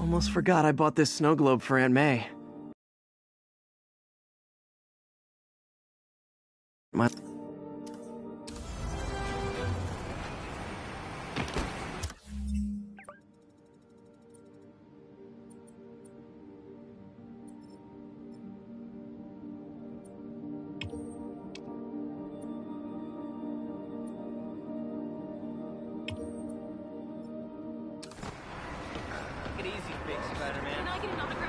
Almost forgot I bought this snow globe for Aunt May. My... Take it easy, big Spiderman. Can I get an autograph?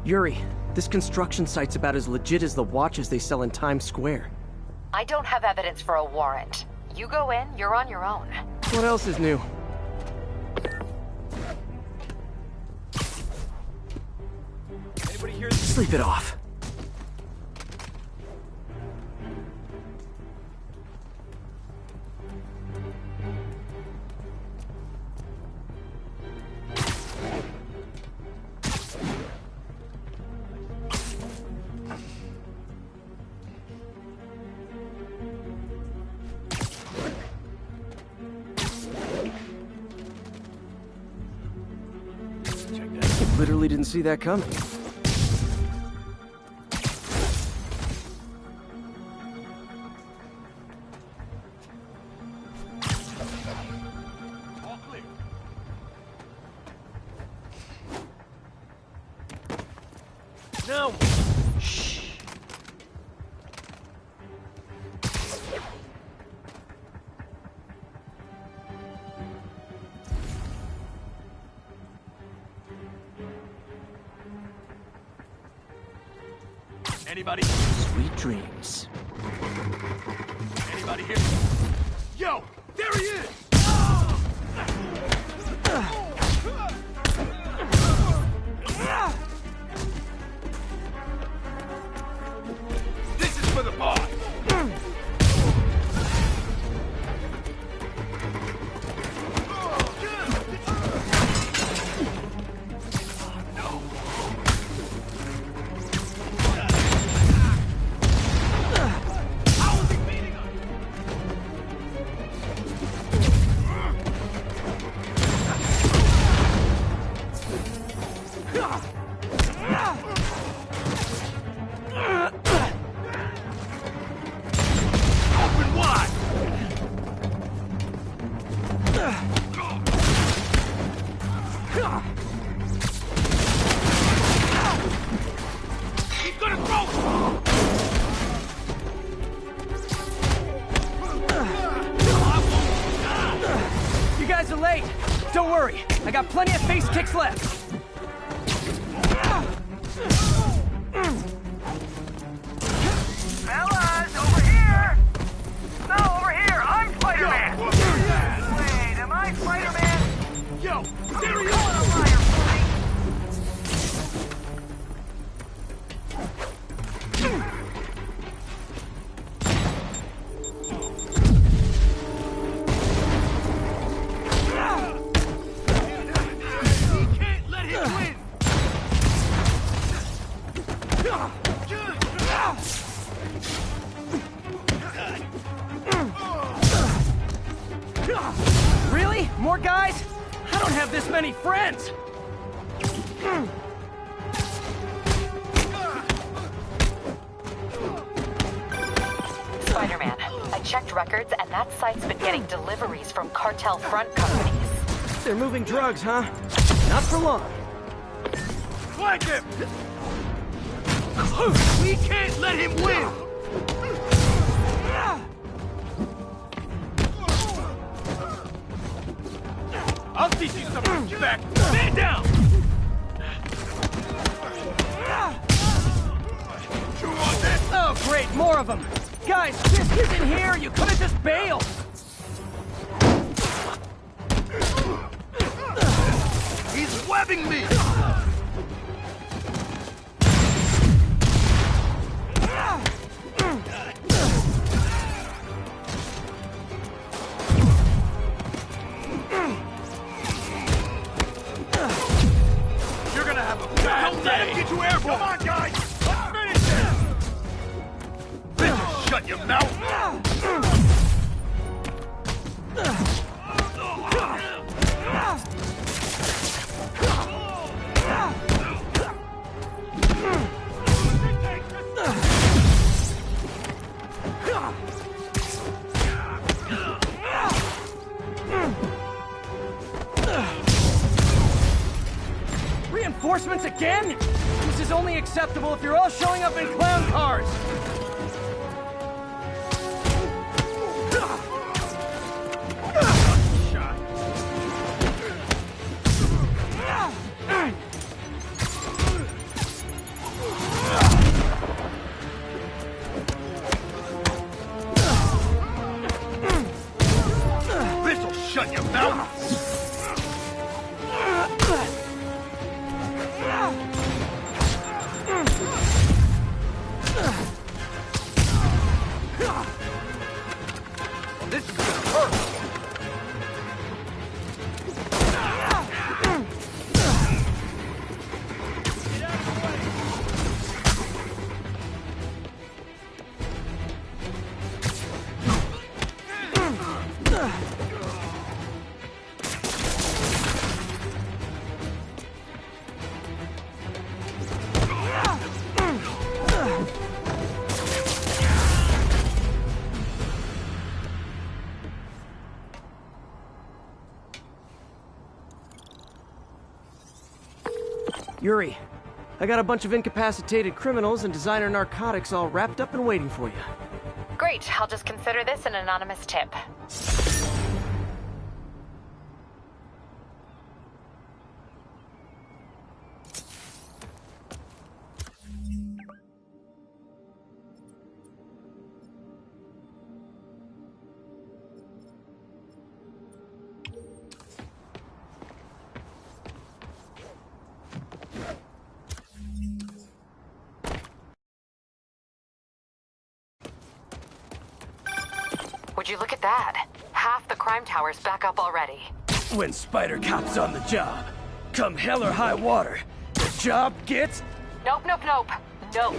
Yuri, this construction site's about as legit as the watches they sell in Times Square. I don't have evidence for a warrant. You go in, you're on your own. What else is new? Anybody here? Sleep it off. Literally didn't see that coming. All clear. No! Shh! Anybody? Sweet dreams. Anybody here? Yo! There he is! This is for the boss! You guys are late. Don't worry, I got plenty of face kicks left. Fellas, over here! No, over here! I'm Spiderman! Wait, am I Spiderman? Yo! There he You're is! a liar, bully! We can't let him win! Really? More guys? I don't have this many friends. Spider-Man, I checked records and that site's been getting deliveries from cartel front companies. They're moving drugs, huh? Not for long. Flank him! We can't let him win! I'll teach you some respect! Stand down! You want this? Oh, great, more of them. Guys, this isn't here. You could have just bailed. He's webbing me! You're gonna have a bad day! Don't let him get you airborne! Come on, guys! Let's finish this! Bitch, shut your mouth! Reinforcements again? This is only acceptable if you're all showing up in clown cars. Yuri, I got a bunch of incapacitated criminals and designer narcotics all wrapped up and waiting for you. Great, I'll just consider this an anonymous tip. Would you look at that? Half the crime tower's back up already. When Spider Cop's on the job, come hell or high water, the job gets... Nope, nope, nope. Nope.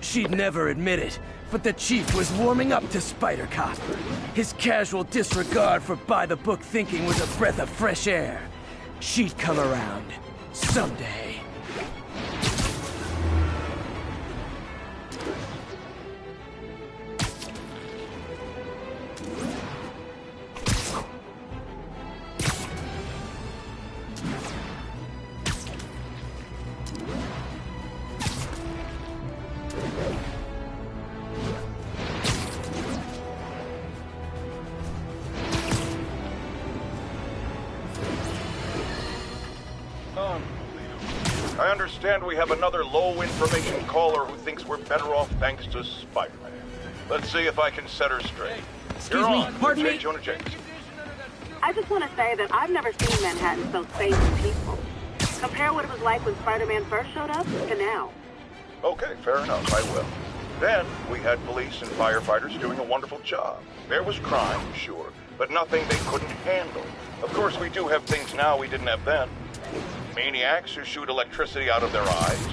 She'd never admit it, but the chief was warming up to Spider Cop. His casual disregard for by-the-book thinking was a breath of fresh air. She'd come around. Someday. I understand we have another low-information caller who thinks we're better off thanks to Spider-Man. Let's see if I can set her straight. Excuse me, pardon me? Jonah James. I just want to say that I've never seen Manhattan so safe and peaceful. Compare what it was like when Spider-Man first showed up to now. Okay, fair enough, I will. Then, we had police and firefighters doing a wonderful job. There was crime, sure, but nothing they couldn't handle. Of course, we do have things now we didn't have then. Maniacs who shoot electricity out of their eyes,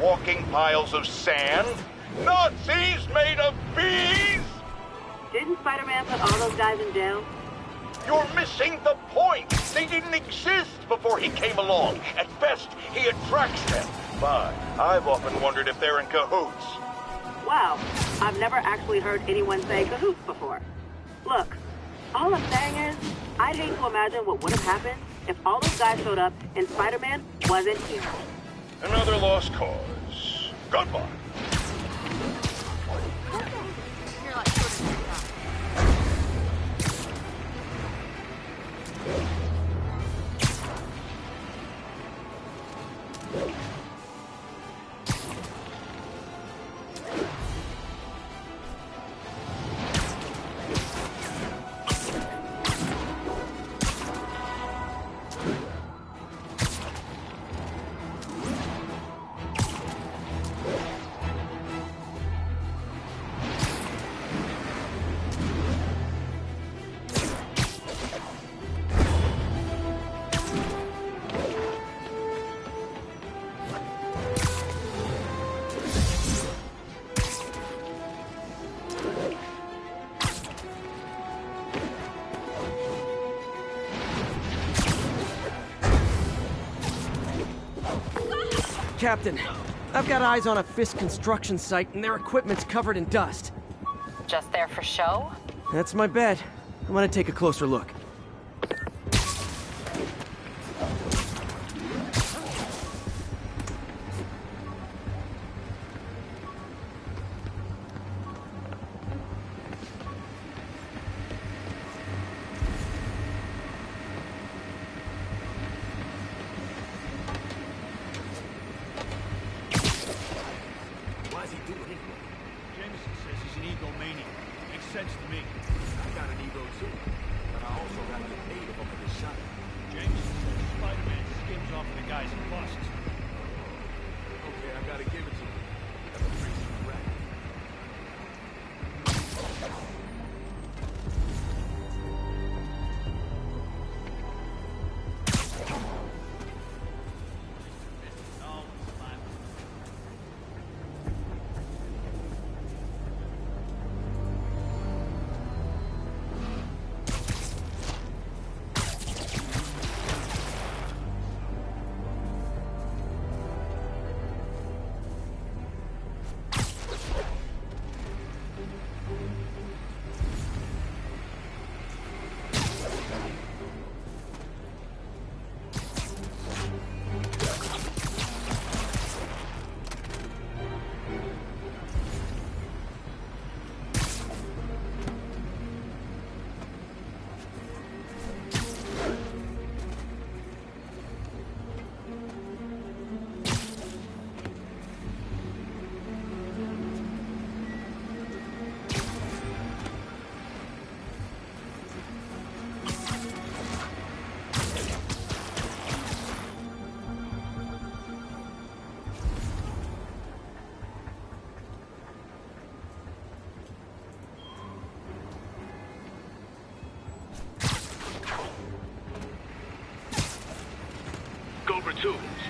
walking piles of sand, Nazis made of bees! Didn't Spider-Man put all those guys in jail? You're missing the point! They didn't exist before he came along. At best, he attracts them. But I've often wondered if they're in cahoots. Wow, I've never actually heard anyone say cahoots before. Look, all I'm saying is, I'd hate to imagine what would have happened if all those guys showed up and Spider-Man wasn't here. Another lost cause. Goodbye. Captain, I've got eyes on a Fisk construction site and their equipment's covered in dust. Just there for show? That's my bet. I'm gonna take a closer look.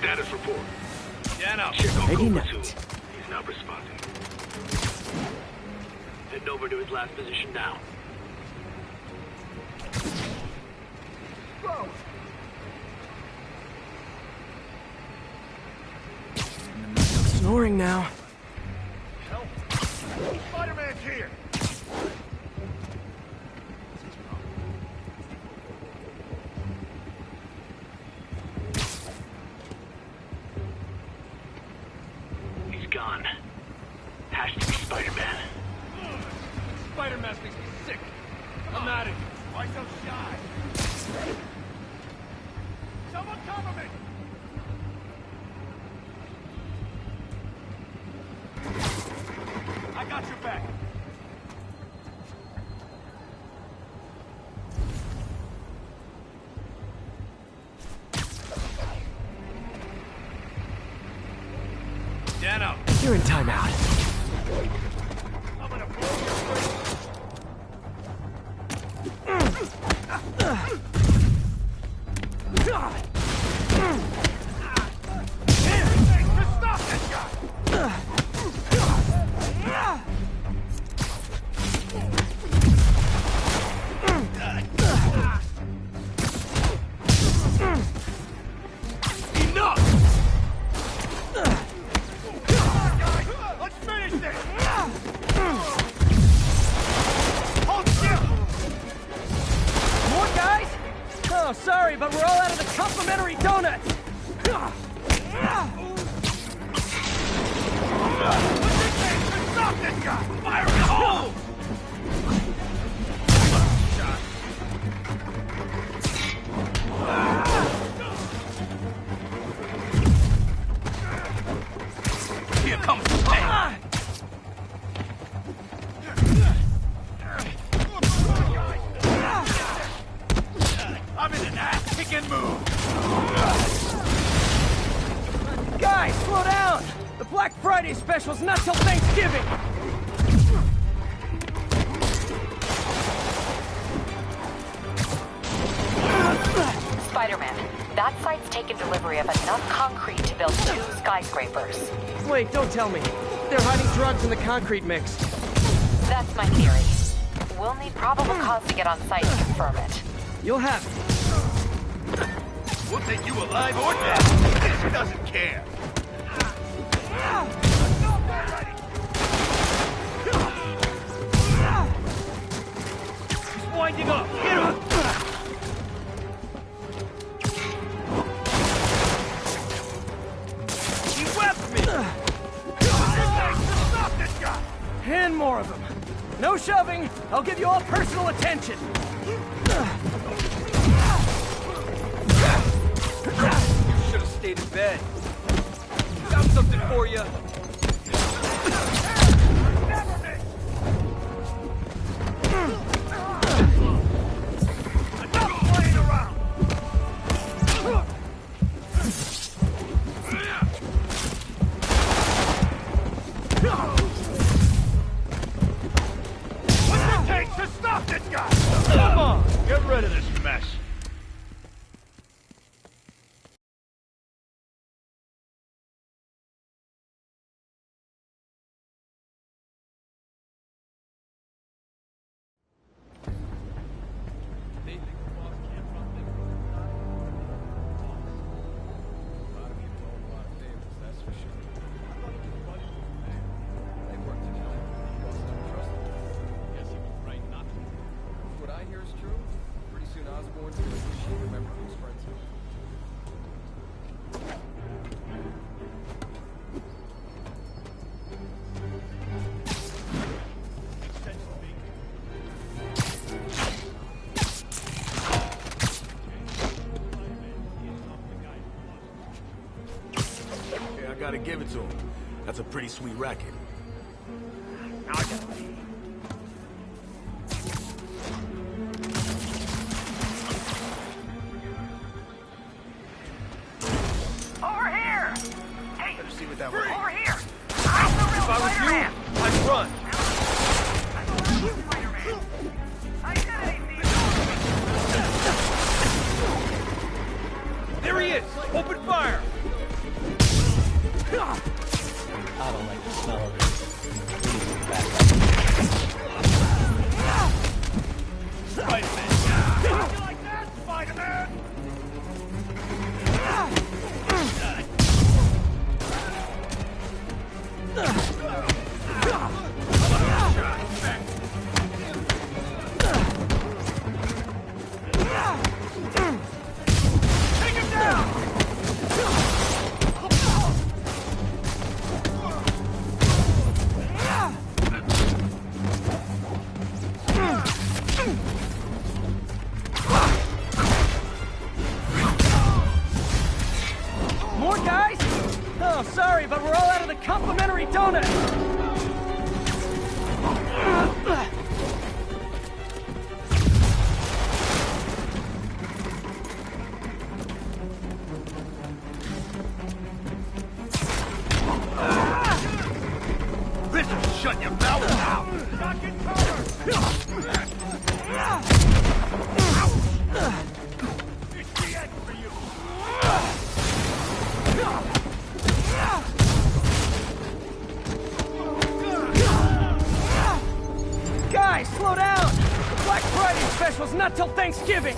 Status report. Dano. Check on Ready Cobra night. 2. He's not responding. Heading over to his last position now. Whoa! Snoring now. Help! Spider-Man's here! He's gone. Has to be Spider-Man. Spider-Man makes me sick. I'm out of here. Why so shy? Someone cover me! I got your back. Dano. You're in timeout. I'm gonna blow your face. Everything to stop this guy! Enough! Come on, guys! Let's finish this! Hold still! More guys? Oh, sorry, but we're all out of the complimentary donuts. What's your name to stop this guy? Fire in the hole! Here comes the pain. I'm in an ass-kicking mood. Guys, slow down! The Black Friday special's not till Thanksgiving! Spider-Man, that site's taken delivery of enough concrete to build 2 skyscrapers. Wait, don't tell me. They're hiding drugs in the concrete mix. That's my theory. We'll need probable cause to get on site to confirm it. You'll have it. We'll take you alive or dead. This doesn't care. He's winding up. Get him! He webbed me! Stop this guy! And more of them. No shoving. I'll give you all personal attention. Should have stayed in bed. Got something for you. Never miss! Enough playing around! What's it take to stop this guy? Come on, get rid of this mess. I gotta give it to him. That's a pretty sweet racket. Now I gotta leave. Over here! Hey, Better see what that was. over here! I'm the real If I was you, Spider-Man! I'd run. I'm the real Spider-Man! Identity thief! There he is! Open fire! I don't like the smell of this. We need to get back up. Spider-Man! You like that, Spider-Man? Take him down! More guys? Oh, sorry, but we're all out of the complimentary donut. This will shut your mouth now! Not get covered! It's the end for you! Guys, slow down! The Black Friday special's not till Thanksgiving!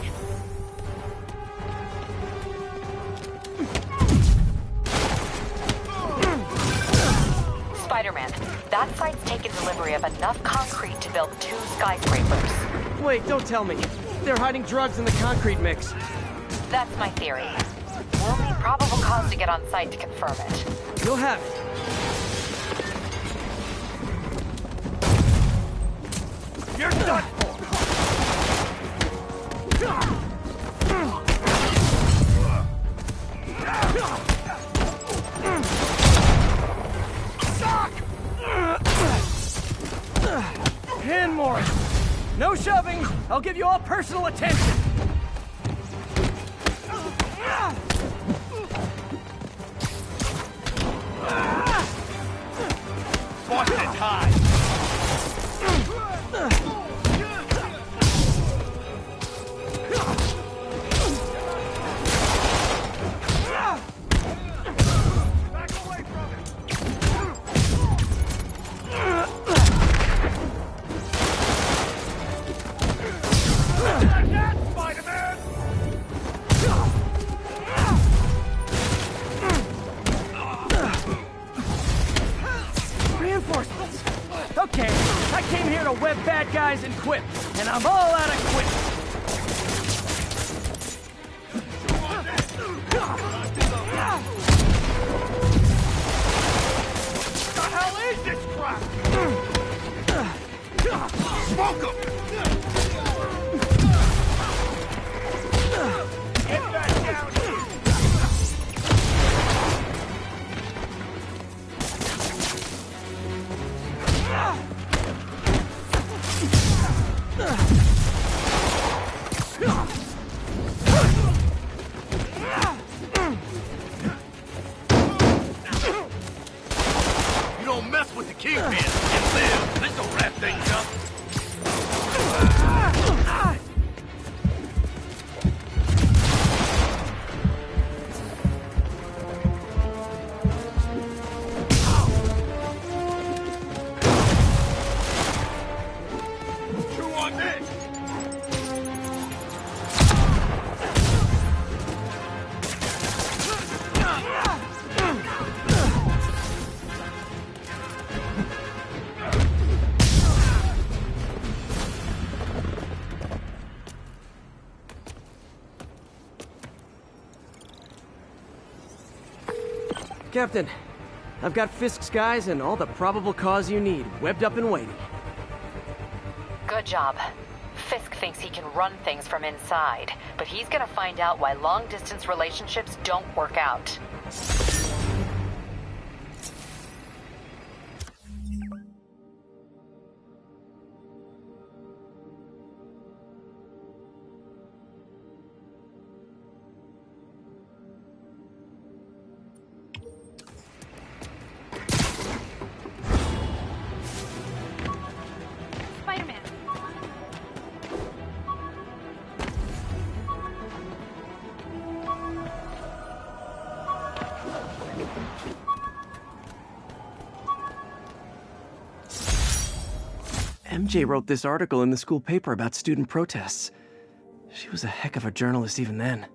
Spider-Man, that site's taken delivery of enough concrete to build 2 skyscrapers. Wait, don't tell me. They're hiding drugs in the concrete mix. That's my theory. We'll need probable cause to get on site to confirm it. You'll have it. You're done for! And more. No shoving. I'll give you all personal attention. Boston High! Back away from it! Like that, Spider-Man! Reinforcements. Okay, I came here to web bad guys and quit, and I'm all out of quit. What the hell is this crap? Smoke 'em! Get back down here! You don't mess with the Kingpin and live. This'll wrap things up. Chew on this. Captain, I've got Fisk's guys and all the probable cause you need, webbed up and waiting. Good job. Fisk thinks he can run things from inside, but he's gonna find out why long-distance relationships don't work out. Spider-Man. MJ wrote this article in the school paper about student protests. She was a heck of a journalist even then.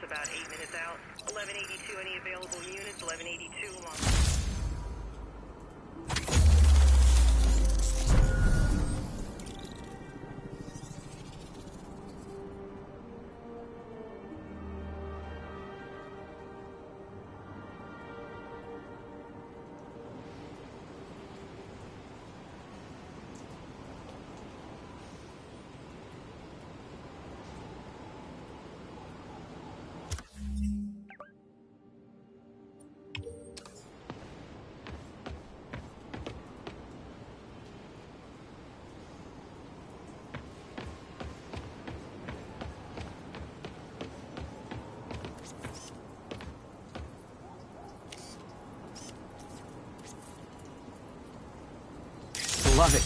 About 8 minutes out. 1182, any available units? 1182 along. Love it.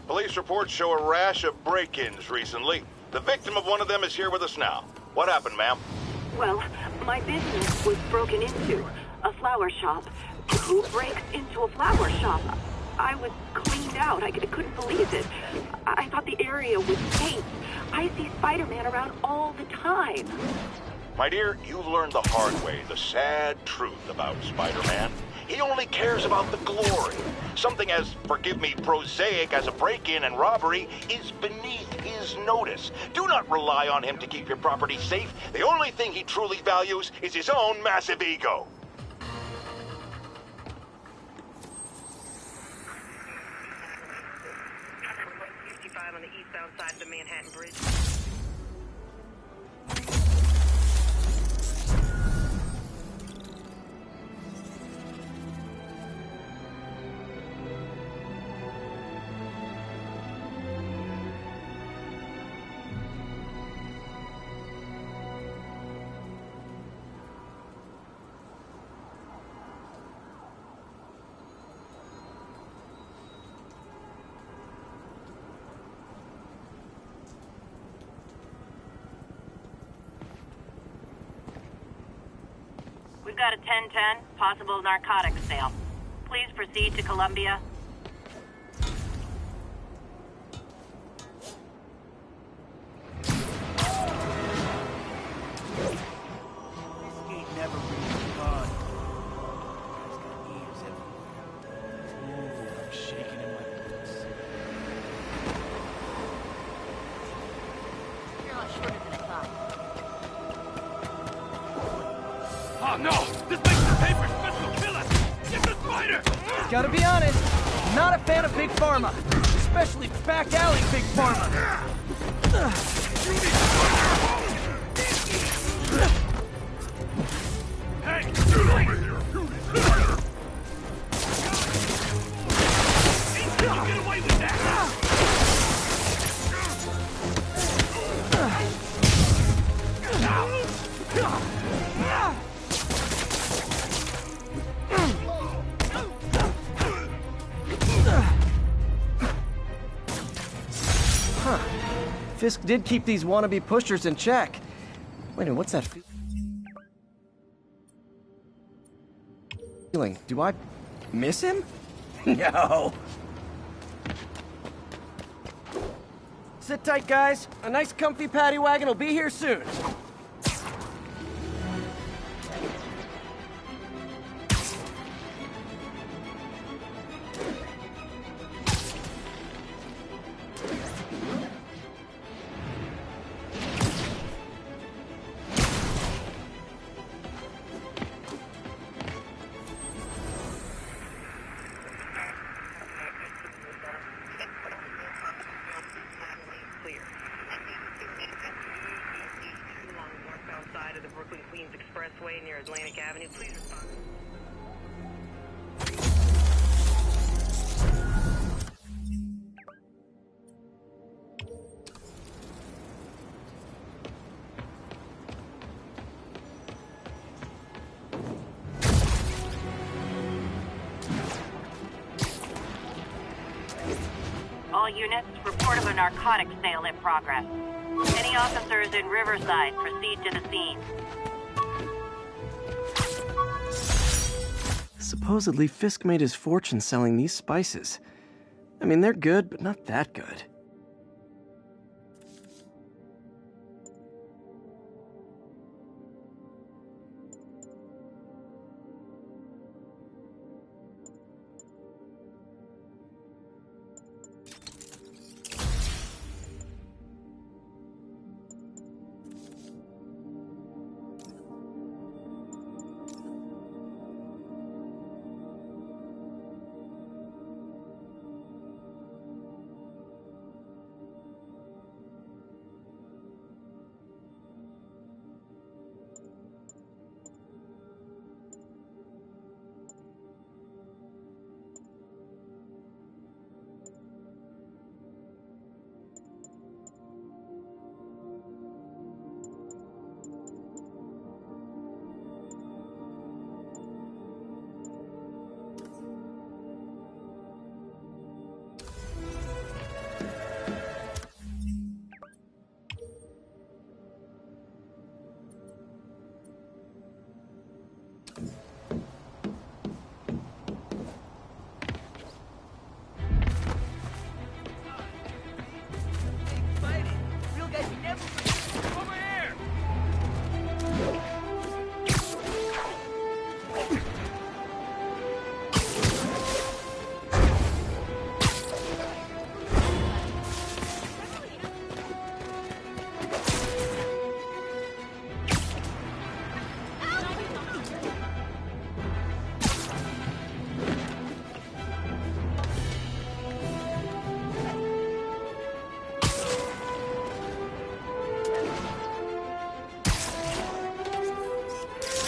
Police reports show a rash of break-ins recently. The victim of one of them is here with us now. What happened, ma'am? Well, my business was broken into. A flower shop. Who breaks into a flower shop? I was cleaned out. I couldn't believe it. I thought the area was safe. I see Spider-Man around all the time. My dear, you learned the hard way the sad truth about Spider-Man. He only cares about the glory. Something as, forgive me, prosaic as a break-in and robbery is beneath his notice. Do not rely on him to keep your property safe. The only thing he truly values is his own massive ego. On the eastbound side of the Manhattan Bridge. We've got a 1010, possible narcotics sale. Please proceed to Columbia. This gate never really gone. It's got ears everywhere. Ooh, I'm shaking in my boots. You're a lot shorter than I thought. Oh no! This makes the paper special kill us! Get the spider! Gotta be honest, not a fan of Big Pharma. Especially back alley Big Pharma. Hey! Get over here! Ain't you get away with that! Huh. Fisk did keep these wannabe pushers in check. Wait a minute, what's that feeling? Do I miss him? No. Sit tight, guys. A nice comfy paddy wagon will be here soon. located near Atlantic Avenue. Please respond. All units, report of a narcotics sale in progress. Any officers in Riverside, proceed to the scene. Supposedly, Fisk made his fortune selling these spices. I mean, they're good, but not that good.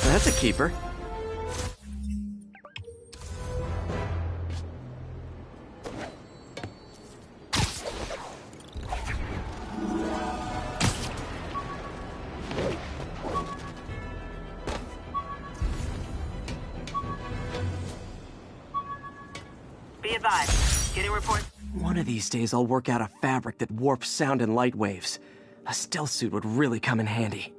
That's a keeper. Be advised. Getting reports. One of these days I'll work out a fabric that warps sound and light waves. A stealth suit would really come in handy.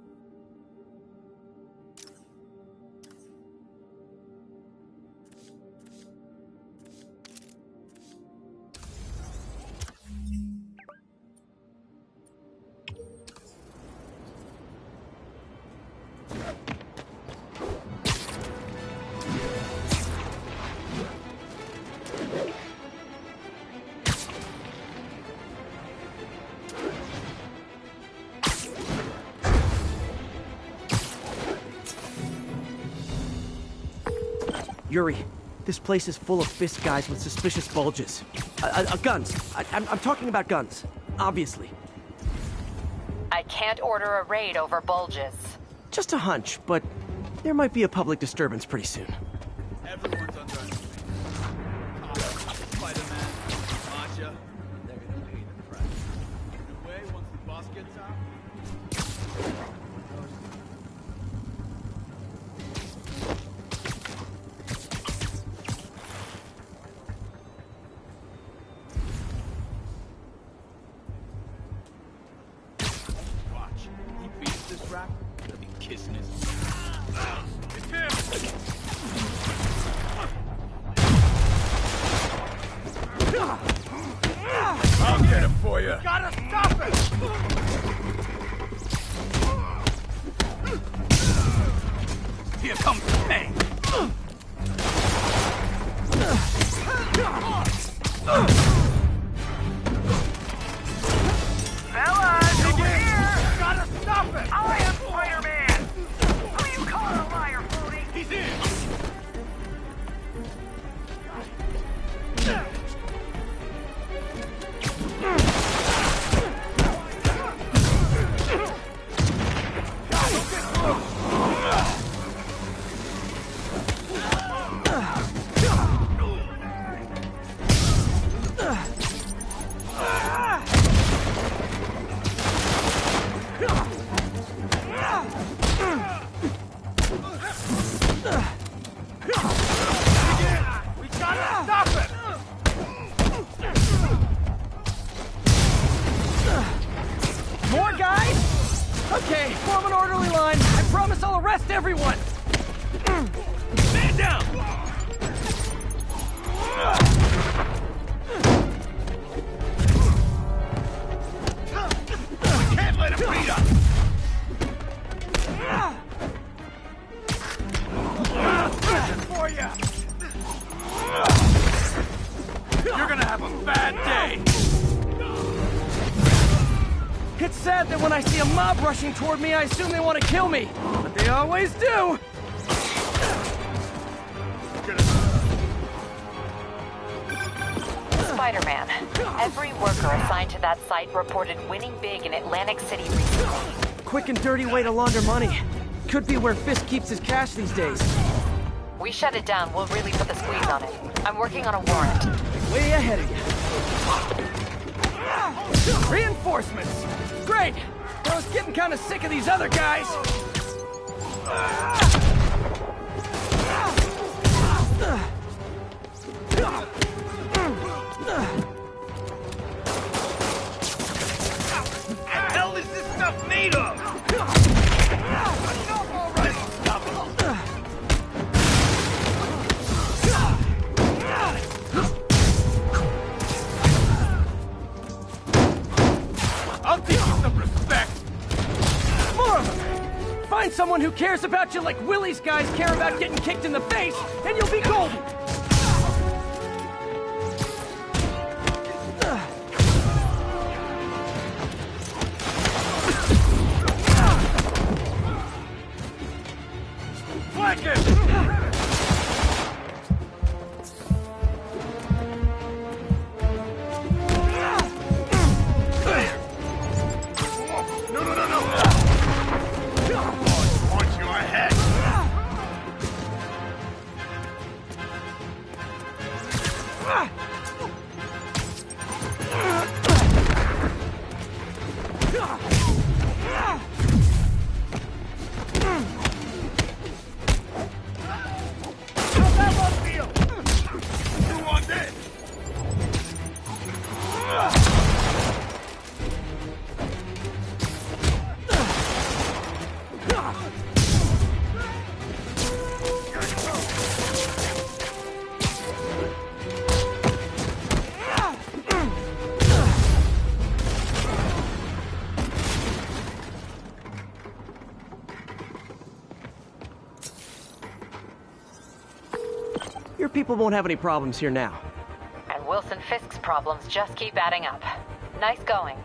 Yuri, this place is full of Fisk guys with suspicious bulges. Guns. I'm talking about guns, obviously. I can't order a raid over bulges. Just a hunch, but there might be a public disturbance pretty soon. Everyone's under Spiderman, Masha. They're gonna pay the price. Either way, once the boss gets out. Watch. He beats this rap, he'll be kissing his. It's him! I'll get him for you. Gotta stop it! Here comes the pain. Fellas, over here! Gotta stop it! I am Spider-Man! Who you calling a liar, Floaty? He's in! More guys? Okay, form an orderly line. I promise I'll arrest everyone. Man down! Can't let him beat us! For you! You're gonna have a bad day! It's sad that when I see a mob rushing toward me, I assume they want to kill me. But they always do! Spider-Man, every worker assigned to that site reported winning big in Atlantic City recently. Quick and dirty way to launder money. Could be where Fisk keeps his cash these days. We shut it down, we'll really put the squeeze on it. I'm working on a warrant. Way ahead of you. Reinforcements! Great! I was getting kind of sick of these other guys. What the hell is this stuff made of? All right, stop it. I'll teach you some respect. More of them! Find someone who cares about you like Willie's guys care about getting kicked in the face, and you'll be golden! Flank him! Punch your head! How's that one feel? You want this? Your people won't have any problems here now. And Wilson Fisk's problems just keep adding up. Nice going.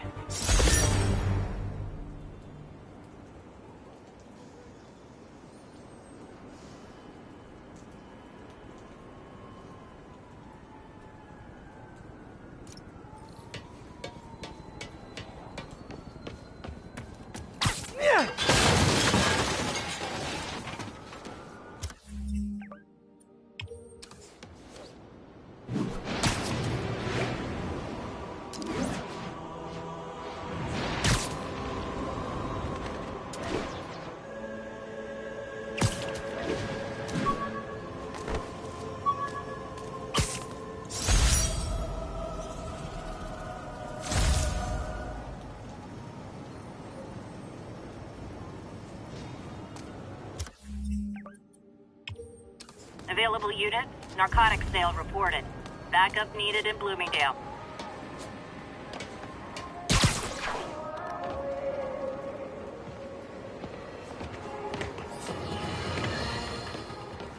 Available unit, narcotics sale reported. Backup needed in Bloomingdale.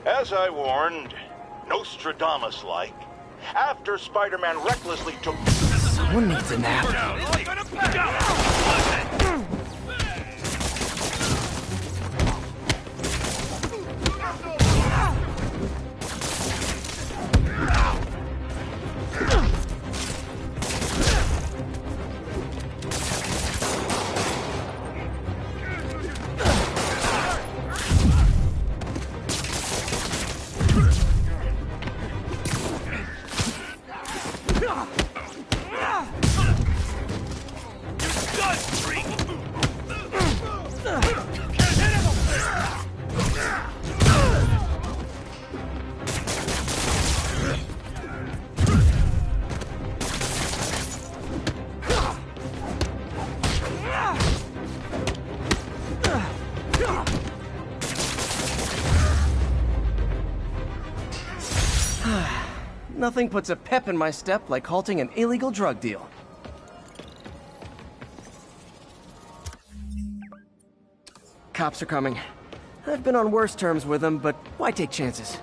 As I warned, Nostradamus-like, after Spider-Man recklessly took... Someone needs a nap. Nothing puts a pep in my step like halting an illegal drug deal. Cops are coming. I've been on worse terms with them, but why take chances?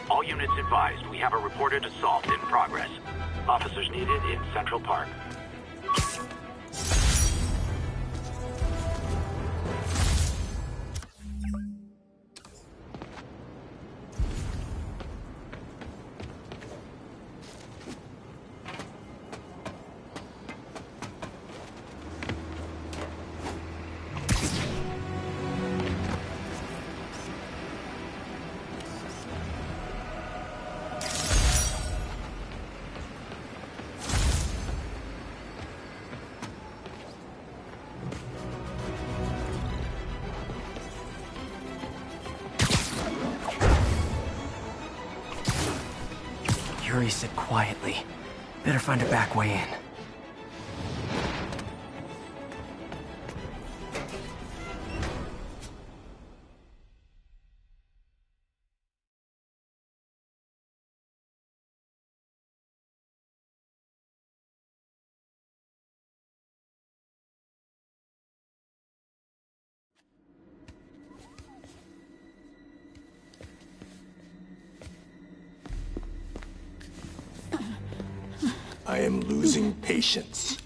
All units advised, we have a reported assault in progress. Officers needed in Central Park. Yuri said quietly. Better find a back way in. I am losing patience.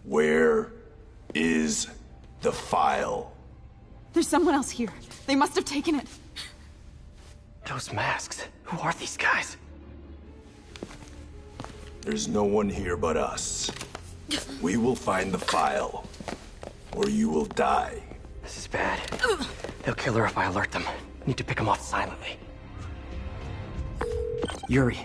Where is the file? There's someone else here. They must have taken it. Those masks. Who are these guys? There's no one here but us. We will find the file, or you will die. This is bad. They'll kill her if I alert them. Need to pick them off silently. Yuri,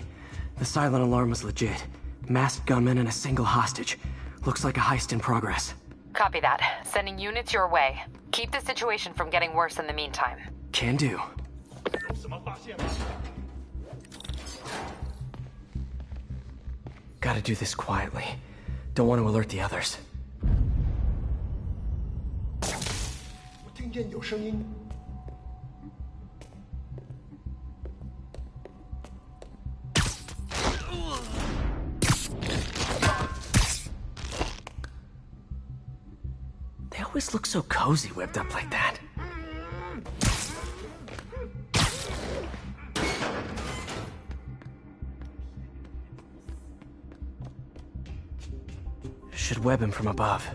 the silent alarm was legit. Masked gunmen and a single hostage. Looks like a heist in progress. Copy that. Sending units your way. Keep the situation from getting worse in the meantime. Can do. Gotta do this quietly. Don't want to alert the others. 我听见有声音。 They always look so cozy whipped up like that. Should web him from above.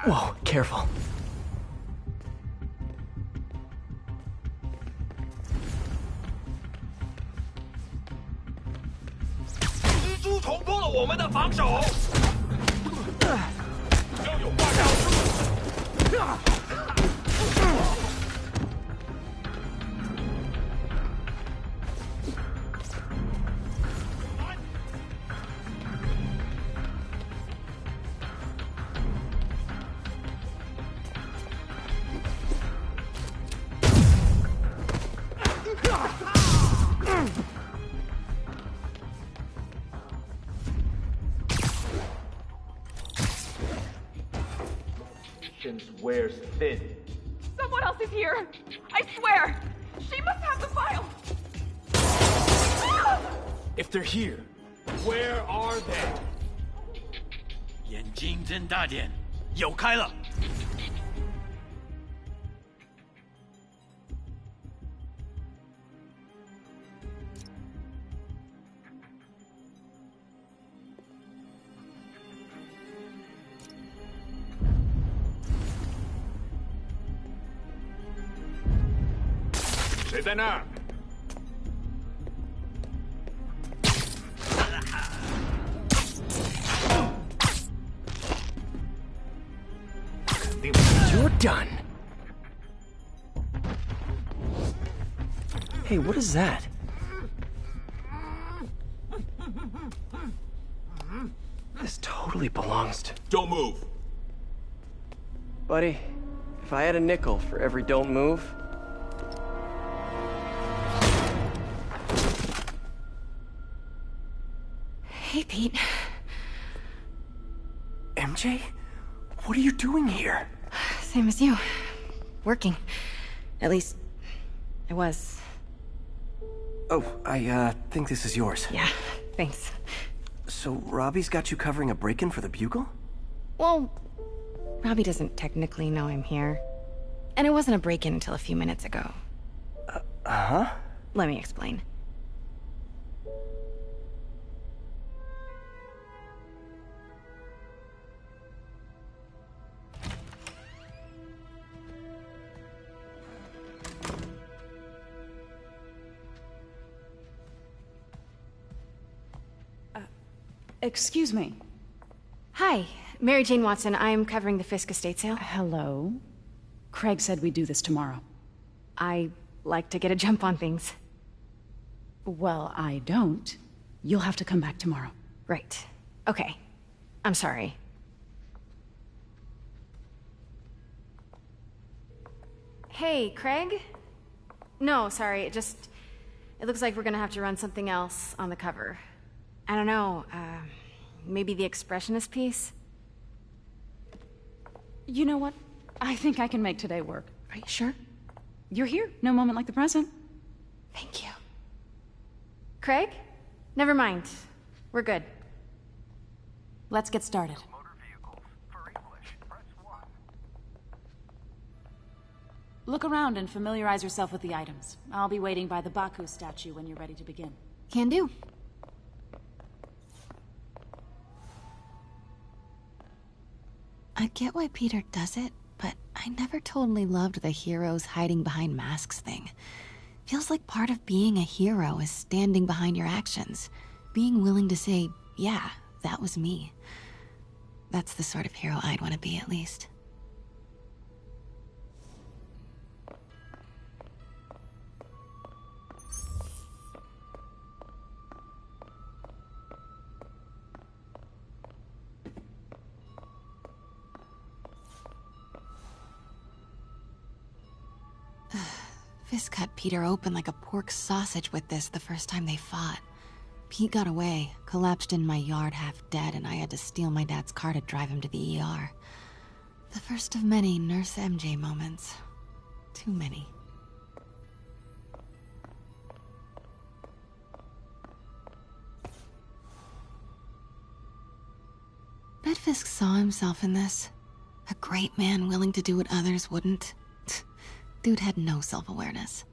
Whoa, careful. 蜘蛛捅破了我们的防守，要有话要说。 Wears thin. Someone else is here. I swear. She must have the file. If they're here, where are they? 眼睛睁大点，有开了。谁在那儿？You're done. Hey, what is that? This totally belongs to... Don't move! Buddy, if I had a nickel for every don't move... Hey, Pete. MJ? What are you doing here? Same as you. Working. At least, I was. Oh, I think this is yours. Yeah, thanks. So Robbie's got you covering a break-in for the Bugle? Well, Robbie doesn't technically know I'm here. And it wasn't a break-in until a few minutes ago. Uh-huh? Let me explain. Excuse me. Hi, Mary Jane Watson. I'm covering the Fisk estate sale. Hello. Craig said we'd do this tomorrow. I like to get a jump on things. Well, I don't. You'll have to come back tomorrow. Right. Okay. I'm sorry. Hey, Craig? No, sorry, it looks like we're gonna have to run something else on the cover. I don't know, maybe the expressionist piece? You know what? I think I can make today work. Are you sure? You're here. No moment like the present. Thank you. Craig? Never mind. We're good. Let's get started. Look around and familiarize yourself with the items. I'll be waiting by the Baku statue when you're ready to begin. Can do. I get why Peter does it, but I never totally loved the heroes hiding behind masks thing. Feels like part of being a hero is standing behind your actions. Being willing to say, yeah, that was me. That's the sort of hero I'd want to be, at least. Fisk cut Peter open like a pork sausage with this the first time they fought. Pete got away, collapsed in my yard half dead, and I had to steal my dad's car to drive him to the ER. The first of many Nurse MJ moments. Too many. Bet Fisk saw himself in this. A great man willing to do what others wouldn't. Dude had no self-awareness.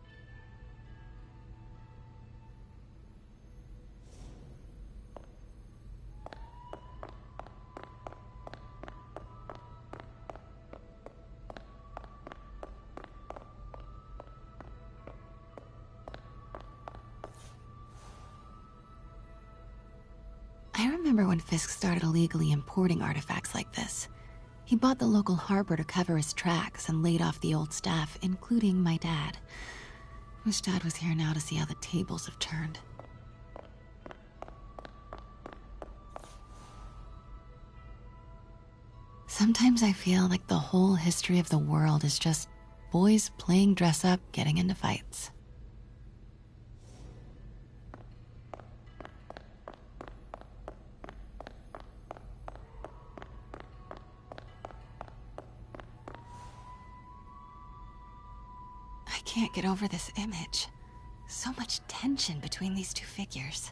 I remember when Fisk started illegally importing artifacts like this. He bought the local harbor to cover his tracks and laid off the old staff, including my dad. Wish Dad was here now to see how the tables have turned. Sometimes I feel like the whole history of the world is just boys playing dress-up, getting into fights. I can't get over this image. So much tension between these two figures.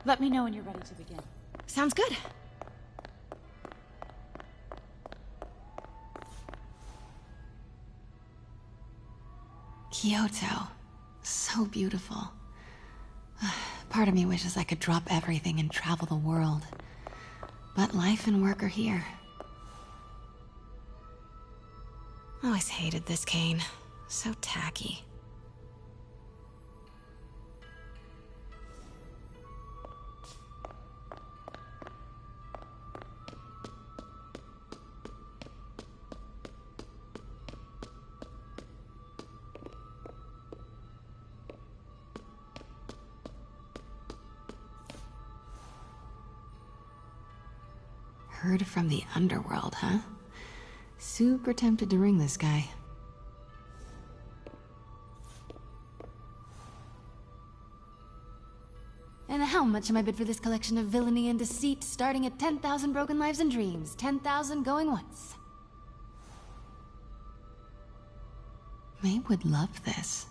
Let me know when you're ready to begin. Sounds good. Kyoto. So beautiful. Part of me wishes I could drop everything and travel the world. But life and work are here. Always hated this cane. So tacky. Heard from the underworld, huh? Super tempted to ring this guy. And how much am I bid for this collection of villainy and deceit, starting at 10,000 broken lives and dreams, 10,000 going once? May would love this.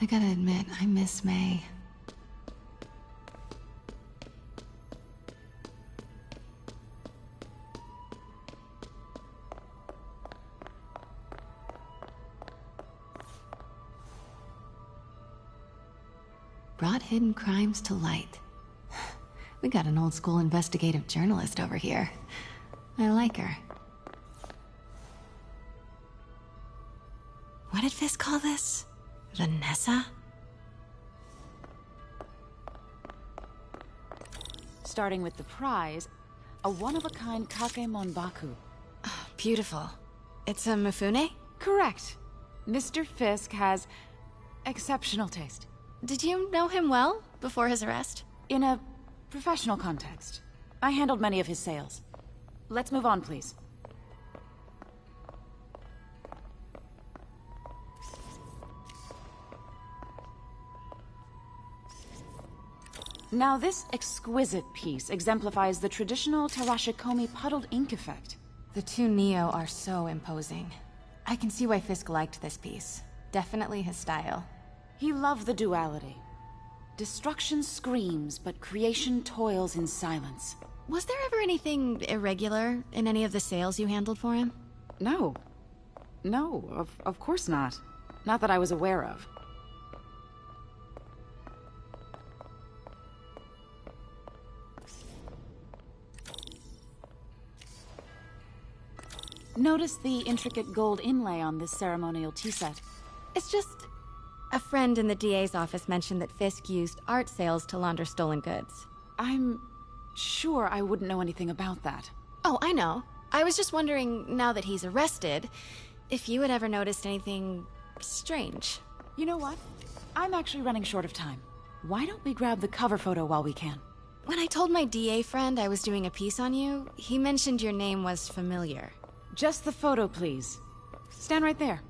I gotta admit, I miss May. Brought hidden crimes to light. We got an old school investigative journalist over here. I like her. What did Fisk call this? Vanessa? Starting with the prize, a one-of-a-kind kake monbaku. Oh, beautiful. It's a Mifune? Correct. Mr. Fisk has exceptional taste. Did you know him well before his arrest? In a professional context. I handled many of his sales. Let's move on, please. Now, this exquisite piece exemplifies the traditional Tarashikomi puddled ink effect. The two Neo are so imposing. I can see why Fisk liked this piece. Definitely his style. He loved the duality. Destruction screams, but creation toils in silence. Was there ever anything irregular in any of the sales you handled for him? No. No, of course not. Not that I was aware of. Notice the intricate gold inlay on this ceremonial tea set. It's just... a friend in the DA's office mentioned that Fisk used art sales to launder stolen goods. I'm sure I wouldn't know anything about that. Oh, I know. I was just wondering, now that he's arrested, if you had ever noticed anything strange. You know what? I'm actually running short of time. Why don't we grab the cover photo while we can? When I told my DA friend I was doing a piece on you, he mentioned your name was familiar. Just the photo, please. Stand right there.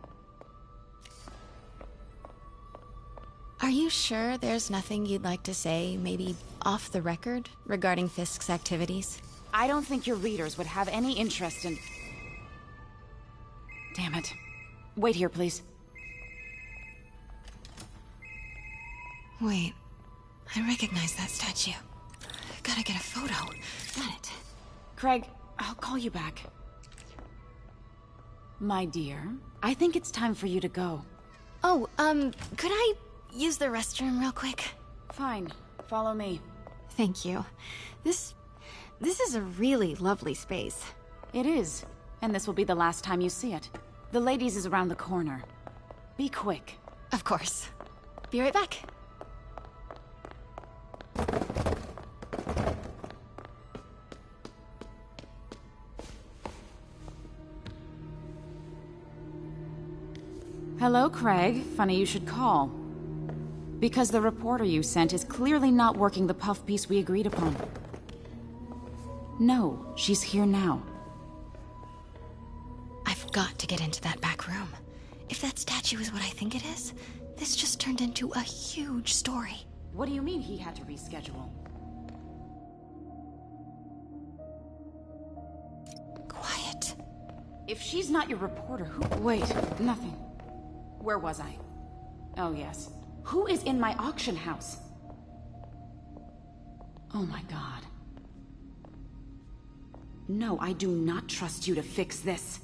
Are you sure there's nothing you'd like to say, maybe off the record, regarding Fisk's activities? I don't think your readers would have any interest in... Damn it. Wait here, please. Wait. I recognize that statue. Gotta get a photo. Got it. Craig, I'll call you back. My dear, I think it's time for you to go. Oh, could I use the restroom real quick? Fine. Follow me. Thank you. This is a really lovely space. It is. And this will be the last time you see it. The ladies is around the corner. Be quick. Of course. Be right back. Hello, Craig. Funny you should call. Because the reporter you sent is clearly not working the puff piece we agreed upon. No, she's here now. I've got to get into that back room. If that statue is what I think it is, this just turned into a huge story. What do you mean he had to reschedule? Quiet. If she's not your reporter, who... Wait, nothing. Where was I? Oh, yes. Who is in my auction house? Oh my god. No, I do not trust you to fix this.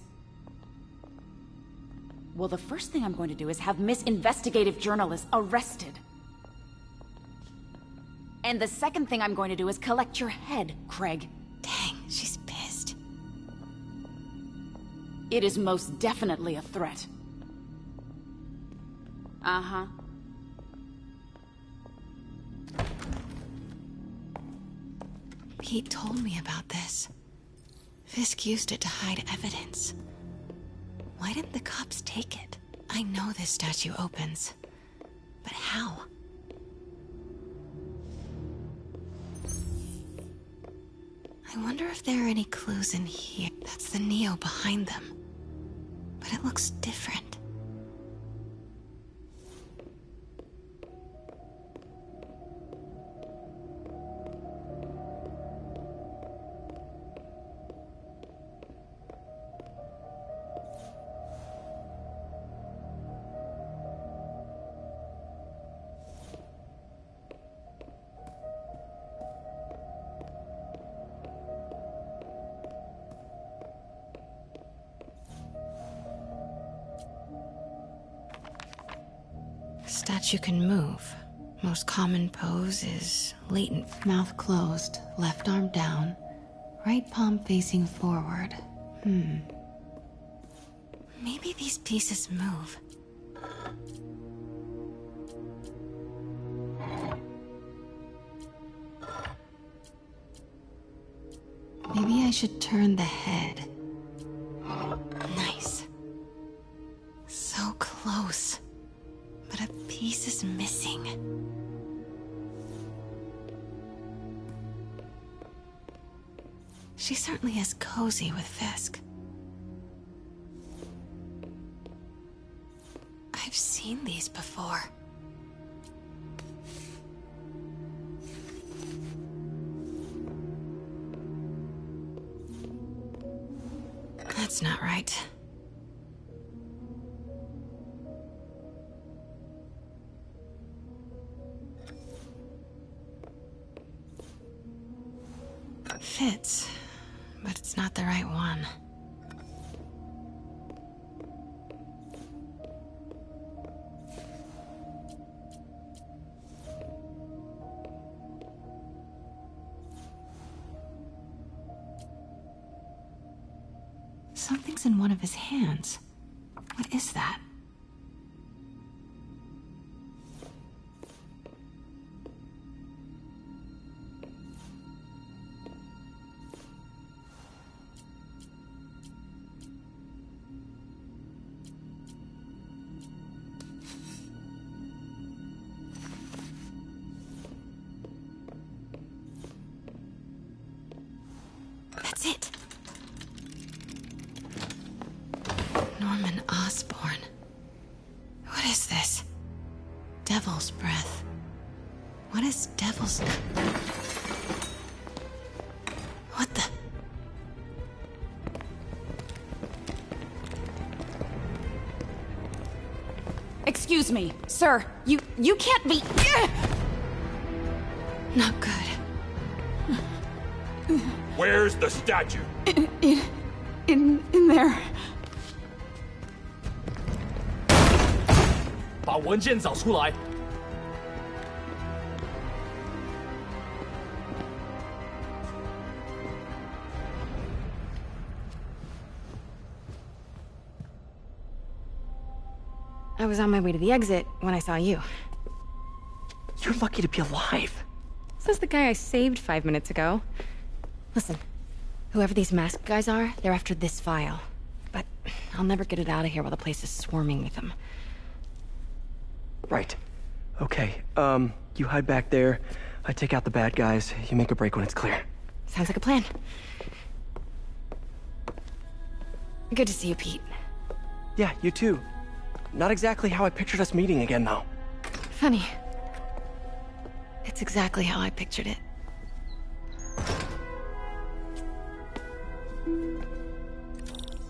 Well, the first thing I'm going to do is have Miss Investigative Journalist arrested. And the second thing I'm going to do is collect your head, Craig. Dang, she's pissed. It is most definitely a threat. Uh-huh. Pete told me about this. Fisk used it to hide evidence. Why didn't the cops take it? I know this statue opens. But how? I wonder if there are any clues in here. That's the Neo behind them. But it looks different. Statue can move. Most common pose is latent. Mouth closed, left arm down, right palm facing forward. Maybe these pieces move. Maybe I should turn the head. Nice. So close. But a piece is missing. She certainly is cozy with Fisk. I've seen these before. That's not right. Fits, but it's not the right one. Something's in one of his hands. What is that? That's it. Norman Osborn. What is this? Devil's breath. What is devil's... What the... Excuse me, sir. You can't be... Not good. Where's the statue? In there. 把文件找出来。 I was on my way to the exit when I saw you. You're lucky to be alive. Says the guy I saved 5 minutes ago. Listen, whoever these masked guys are, they're after this file. But I'll never get it out of here while the place is swarming with them. Right. Okay, you hide back there. I take out the bad guys. You make a break when it's clear. Sounds like a plan. Good to see you, Pete. Yeah, you too. Not exactly how I pictured us meeting again, though. Funny. It's exactly how I pictured it.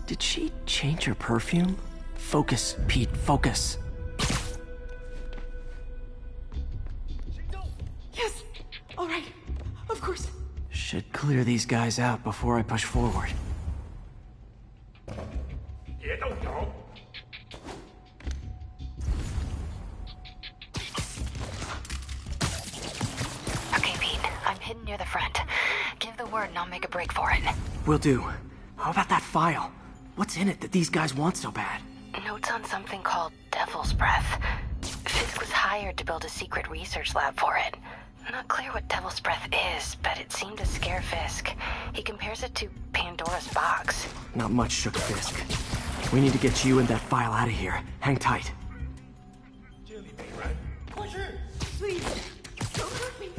Did she change her perfume? Focus, Pete, focus. Yes. All right. Of course. Should clear these guys out before I push forward. 别动手！ Okay, Pete. I'm hidden near the front. Give the word and I'll make a break for it. Will do. How about that file? What's in it that these guys want so bad? Notes on something called Devil's Breath. Fisk was hired to build a secret research lab for it. Not clear what Devil's Breath is, but it seemed to scare Fisk. He compares it to Pandora's box. Not much shook Fisk. We need to get you and that file out of here. Hang tight. 这里没人，快去！ Please, don't hurt me.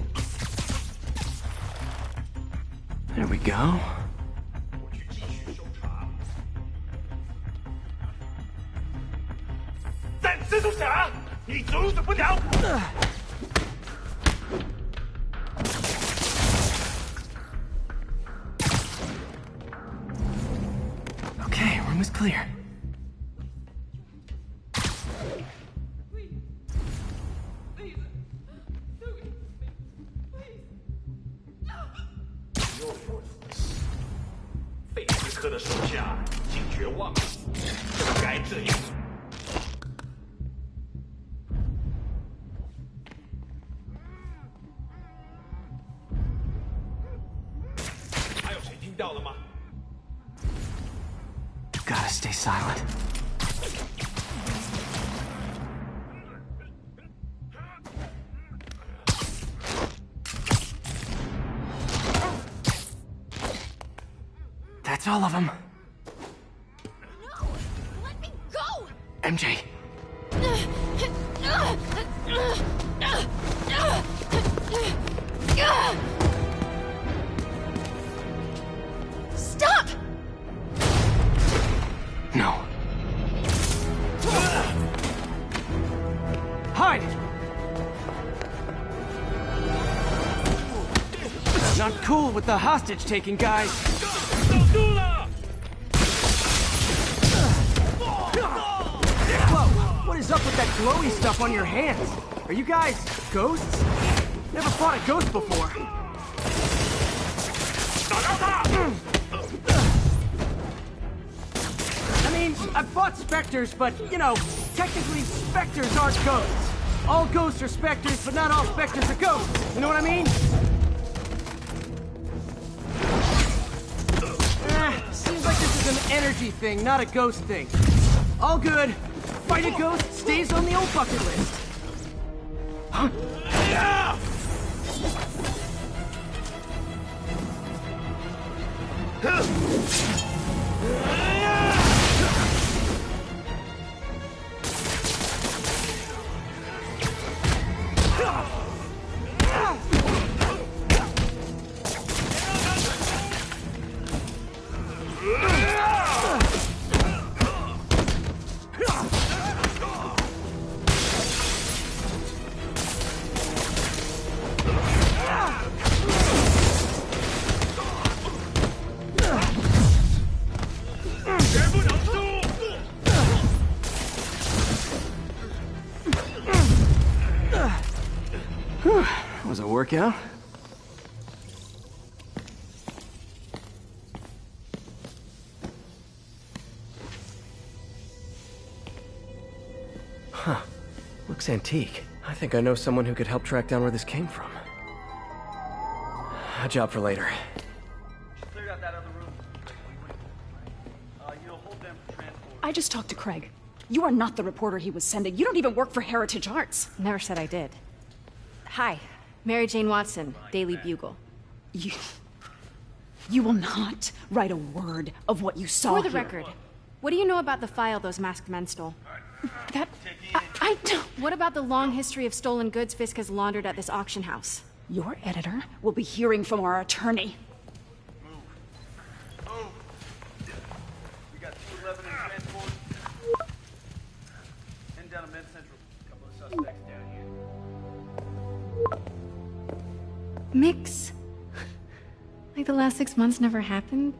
There we we go. Okay, room is clear. Gotta stay silent. That's all of them. No! Let me go! MJ. Stop! No. Hide! Not cool with the hostage-taking, guys. Whoa, what is up with that glowy stuff on your hands? Are you guys ghosts? Never fought a ghost before. I mean, I've fought specters, but, you know, technically specters aren't ghosts. All ghosts are specters, but not all specters are ghosts. You know what I mean? Seems like this is an energy thing, not a ghost thing. All good. Fight a ghost stays on the old bucket list. Huh? Was it a workout? Huh. Looks antique. I think I know someone who could help track down where this came from. A job for later. Cleared out that other room. You'll hold them for transport. I just talked to Craig. You are not the reporter he was sending. You don't even work for Heritage Arts. Never said I did. Hi, Mary Jane Watson, Daily Bugle. You will not write a word of what you saw For the here. record, what do you know about the file those masked men stole? I don't... What about the long history of stolen goods Fisk has laundered at this auction house? Your editor will be hearing from our attorney. Move. We got 211 in transport. And down to Med Central. A couple of suspects down here. Mix. Like the last 6 months never happened?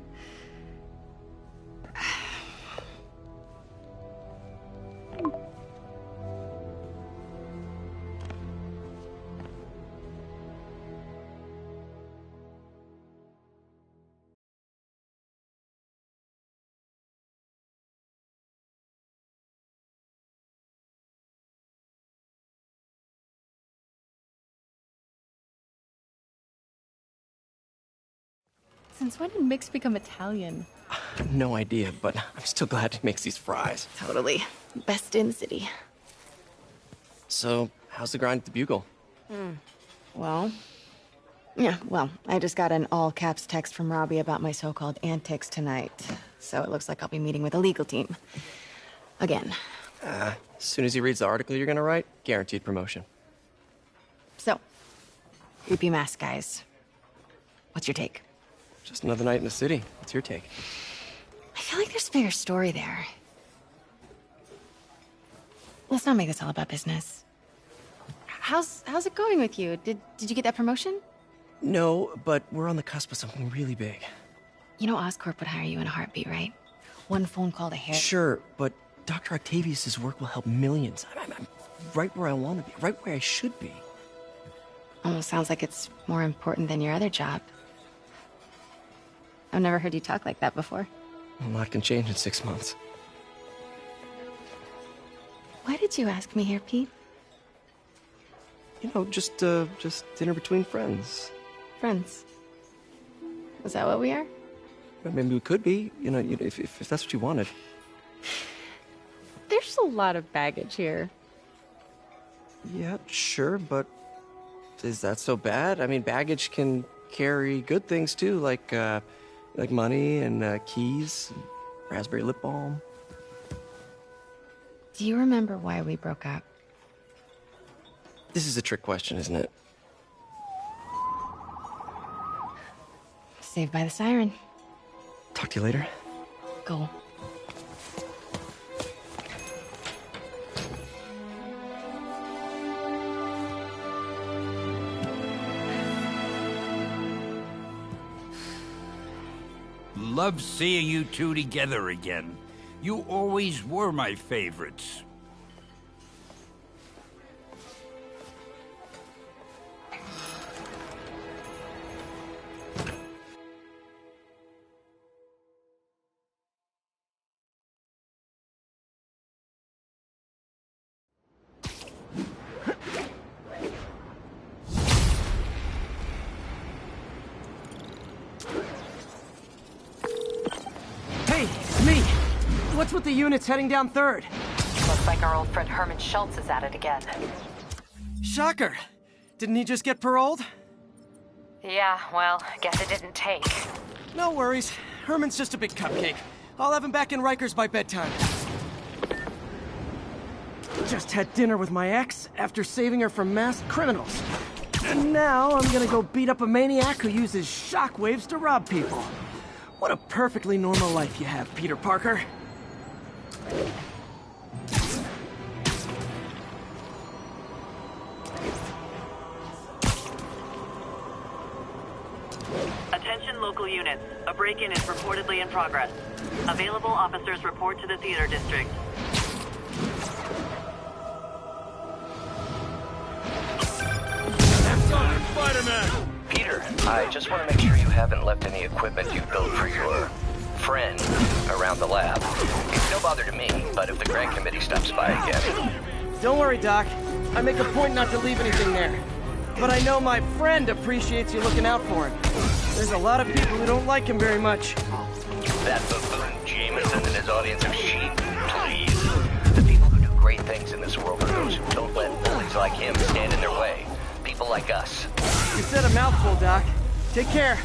Since when did Mix become Italian? No idea, but I'm still glad he makes these fries. Totally. Best in the city. So, how's the grind at the Bugle? Well, I just got an all-caps text from Robbie about my so-called antics tonight. So it looks like I'll be meeting with a legal team. Again. As soon as he reads the article you're gonna write, guaranteed promotion. So, creepy mask guys. What's your take? Just another night in the city. What's your take? I feel like there's a bigger story there. Let's not make this all about business. How's it going with you? Did you get that promotion? No, but we're on the cusp of something really big. You know Oscorp would hire you in a heartbeat, right? One phone call to Harry. Sure, but Dr. Octavius's work will help millions. I'm right where I want to be, right where I should be. Almost sounds like it's more important than your other job. I've never heard you talk like that before. A lot can change in 6 months. Why did you ask me here, Pete? You know, just dinner between friends. Friends. Is that what we are? But maybe we could be, if that's what you wanted. There's a lot of baggage here. Yeah, sure, but is that so bad? I mean, baggage can carry good things too, like money and keys, and raspberry lip balm. Do you remember why we broke up? This is a trick question, isn't it? Saved by the siren. Talk to you later. Go. Love seeing you two together again. You always were my favorites. What's with the units heading down 3rd? Looks like our old friend Herman Schultz is at it again. Shocker! Didn't he just get paroled? Yeah, well, guess it didn't take. No worries. Herman's just a big cupcake. I'll have him back in Rikers by bedtime. Just had dinner with my ex after saving her from masked criminals. And now I'm gonna go beat up a maniac who uses shockwaves to rob people. What a perfectly normal life you have, Peter Parker. Attention local units. A break-in is reportedly in progress. Available officers report to the theater district. Spiderman! Peter, I just want to make sure you haven't left any equipment you built for your friend around the lab. It's no bother to me, but if the grant committee stops by again... Don't worry, Doc. I make a point not to leave anything there. But I know my friend appreciates you looking out for him. There's a lot of people who don't like him very much. That buffoon Jameson and his audience of sheep, please. The people who do great things in this world are those who don't let bullies like him stand in their way. People like us. You said a mouthful, Doc. Take care.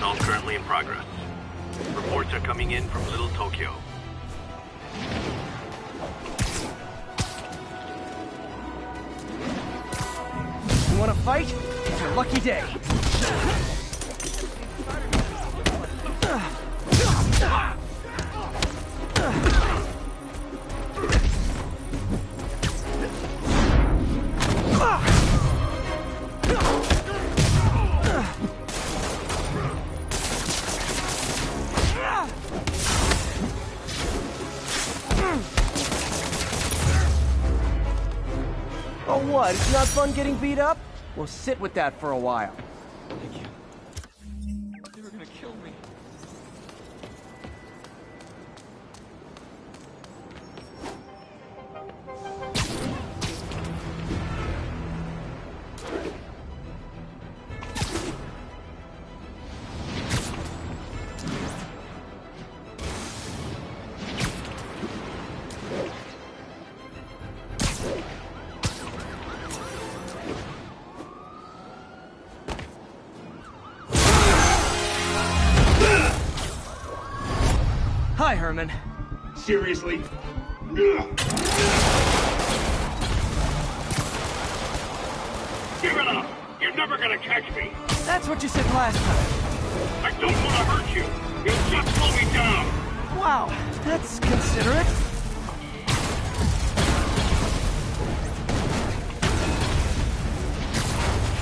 Assault currently in progress. Reports are coming in from Little Tokyo. wanna fight? It's your lucky day. Oh, what? It's not fun getting beat up? Well, sit with that for a while. They were gonna kill me. Hi, Herman. Seriously? Give it up! You're never gonna catch me! That's what you said last time. I don't want to hurt you! You'll just slow me down! Wow, that's considerate.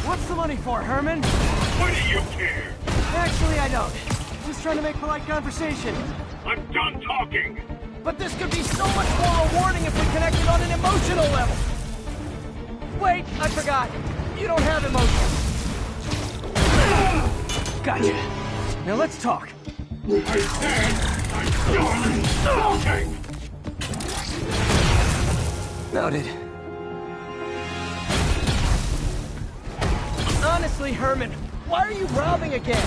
What's the money for, Herman? What do you care? Actually, I don't. Just trying to make polite conversation. I'm done talking! But this could be so much more rewarding if we connected on an emotional level. Wait, I forgot. You don't have emotions. Gotcha. Now let's talk. I said I'm done talking! Noted. Honestly, Herman, why are you robbing again?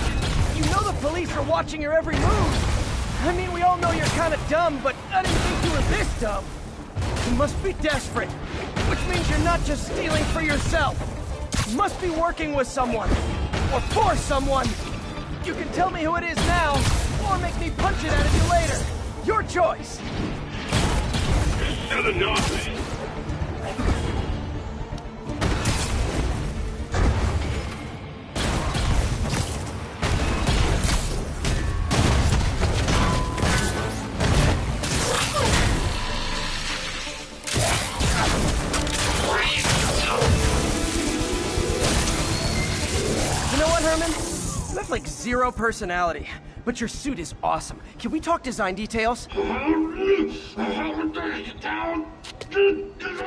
You know the police are watching your every move. I mean, we all know you're kind of dumb, but I didn't think you were this dumb. You must be desperate, which means you're not just stealing for yourself. You must be working with someone, or for someone. You can tell me who it is now, or make me punch it out of you later. Your choice. Instead of nothing. Like zero personality, but your suit is awesome. Can we talk design details?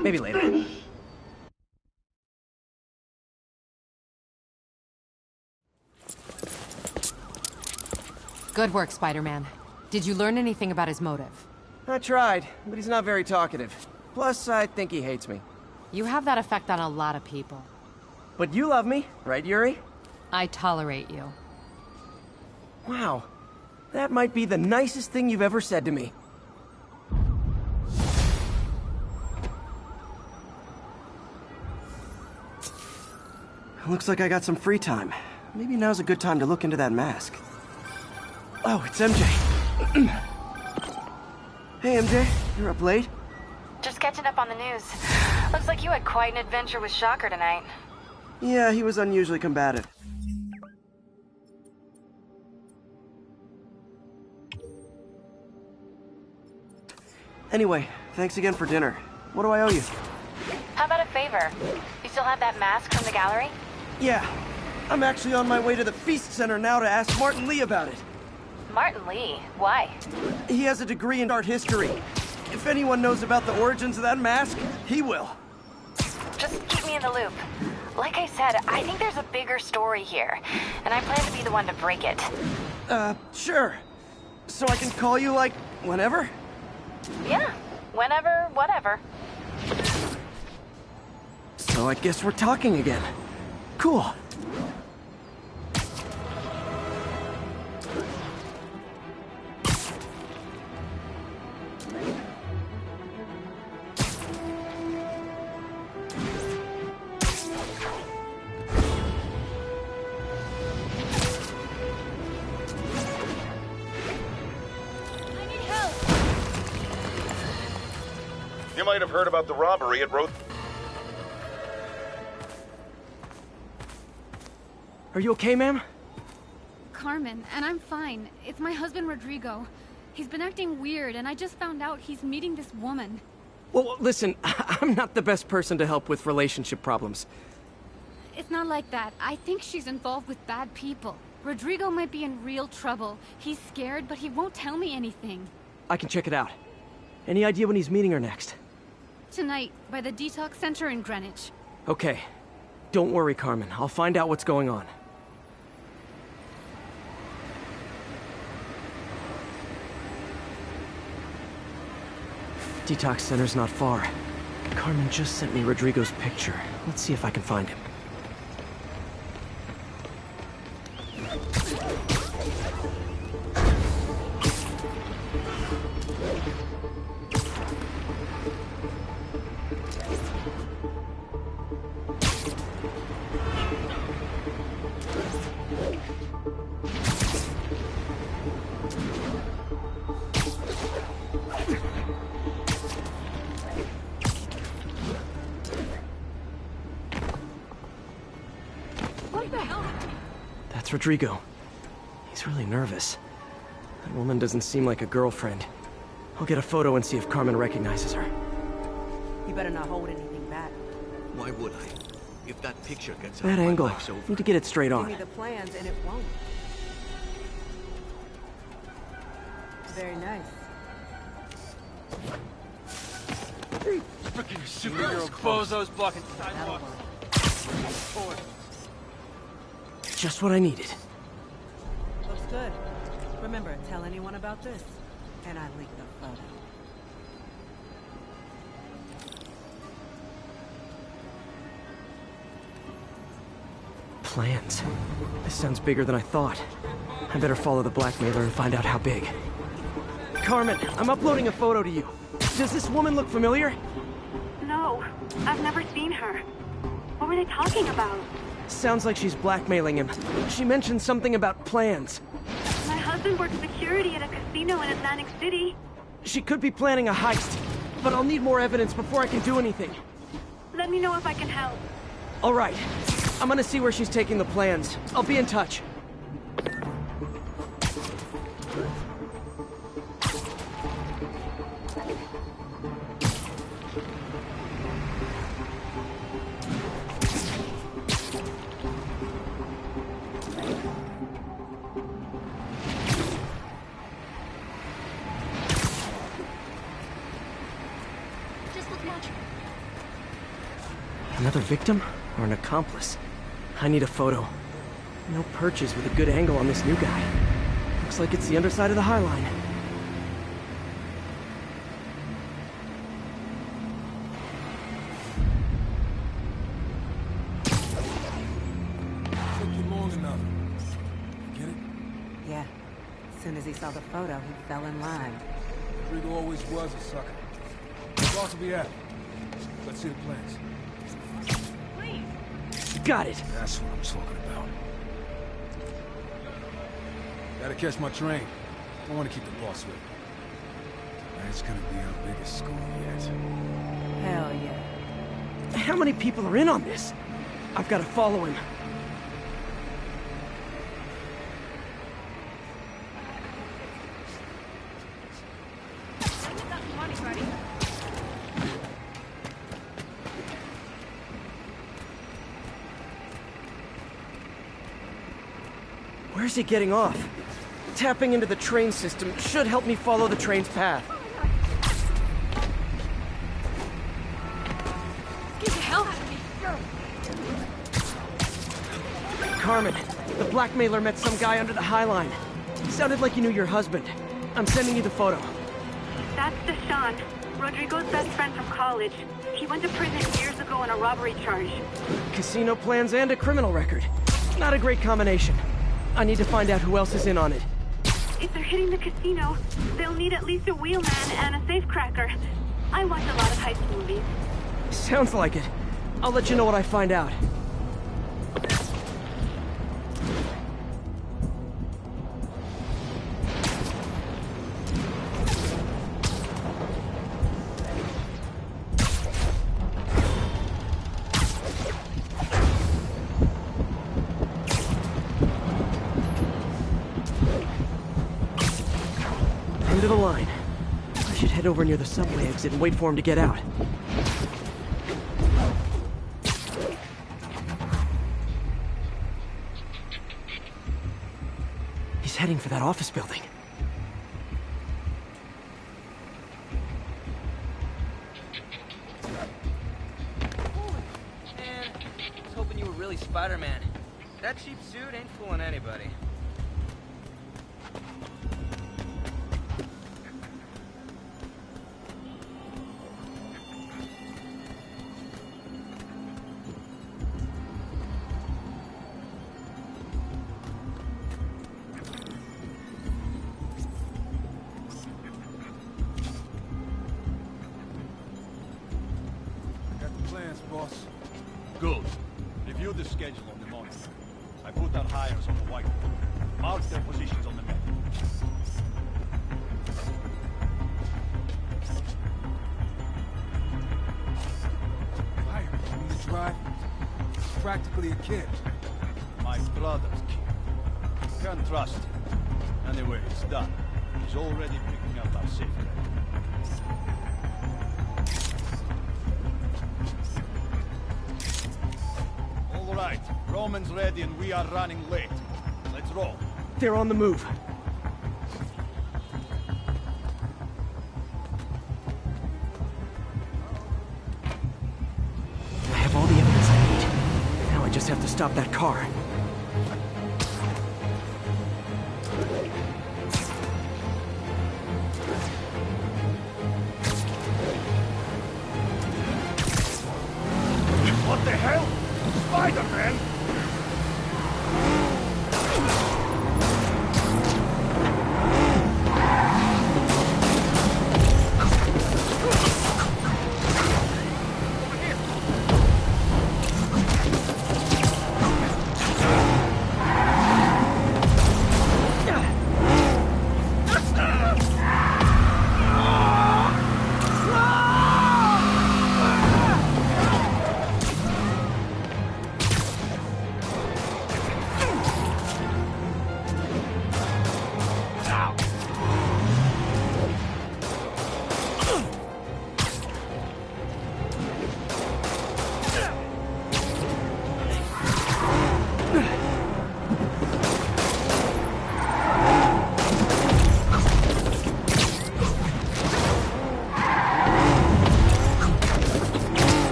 Maybe later. Good work, Spider-Man. Did you learn anything about his motive? I tried, but he's not very talkative. Plus, I think he hates me. You have that effect on a lot of people. But you love me, right, Yuri? I tolerate you. Wow. That might be the nicest thing you've ever said to me. Looks like I got some free time. Maybe now's a good time to look into that mask. Oh, it's MJ. Hey, MJ. You're up late? Just catching up on the news. Looks like you had quite an adventure with Shocker tonight. Yeah, he was unusually combative. Anyway, thanks again for dinner. What do I owe you? How about a favor? You still have that mask from the gallery? Yeah. I'm actually on my way to the Feast Center now to ask Martin Lee about it. Martin Lee? Why? He has a degree in art history. If anyone knows about the origins of that mask, he will. Just keep me in the loop. Like I said, I think there's a bigger story here, and I plan to be the one to break it. Sure. So I can call you, like, whenever? Yeah, whenever, whatever. So I guess we're talking again. Cool. You might have heard about the robbery at Road... Are you okay, ma'am? Carmen, and I'm fine. It's my husband, Rodrigo. He's been acting weird, and I just found out he's meeting this woman. Well, listen, I'm not the best person to help with relationship problems. It's not like that. I think she's involved with bad people. Rodrigo might be in real trouble. He's scared, but he won't tell me anything. I can check it out. Any idea when he's meeting her next? Tonight, by the detox center in Greenwich. Okay. Don't worry, Carmen. I'll find out what's going on. Detox center's not far. Carmen just sent me Rodrigo's picture. Let's see if I can find him. That's Rodrigo. He's really nervous. That woman doesn't seem like a girlfriend. I'll get a photo and see if Carmen recognizes her. You better not hold anything back. Why would I? If that picture gets out, Bad my angle. life's over. Need to get it straight Give on. me the plans and it won't. Very nice. Freaking superhero bozos blocking sidewalks. Just what I needed. Looks good. Remember, tell anyone about this. And I leaked the photo. Plans. This sounds bigger than I thought. I better follow the blackmailer and find out how big. Carmen, I'm uploading a photo to you. Does this woman look familiar? No, I've never seen her. What were they talking about? Sounds like she's blackmailing him. She mentioned something about plans. My husband works security at a casino in Atlantic City. She could be planning a heist, but I'll need more evidence before I can do anything. Let me know if I can help. All right. I'm gonna see where she's taking the plans. I'll be in touch. Another victim? Or an accomplice? I need a photo. No perches with a good angle on this new guy. Looks like it's the underside of the High Line. Took you long enough. Get it? Yeah. As soon as he saw the photo, he fell in line. Rodrigo always was a sucker. Where's boss will be at? Let's see the plans. Got it. That's what I'm talking about. Gotta catch my train. I want to keep the boss with me. That's gonna be our biggest score yet. Hell yeah. How many people are in on this? I've got to follow him. Where's he getting off? Tapping into the train system should help me follow the train's path. Get the hell out of me! Carmen, the blackmailer met some guy under the High Line. Sounded like you knew your husband. I'm sending you the photo. That's Deshaun, Rodrigo's best friend from college. He went to prison years ago on a robbery charge. Casino plans and a criminal record. Not a great combination. I need to find out who else is in on it. If they're hitting the casino, they'll need at least a wheelman and a safecracker. I watch a lot of heist movies. Sounds like it. I'll let you know what I find out. to the line. I should head over near the subway exit and wait for him to get out. He's heading for that office building. Man, I was hoping you were really Spider-Man. That cheap suit ain't fooling anybody. Boss. Good. Review the schedule on the monitor. I put our hires on the whiteboard. Mark their positions on the map. Fire on the drive. He's practically a kid. My brother's kid. Can't trust him. Anyway, it's done. He's already picking up our safety. All right, Roman's ready and we are running late. Let's roll. They're on the move. I have all the evidence I need. Now I just have to stop that car. What the hell? Spider-Man!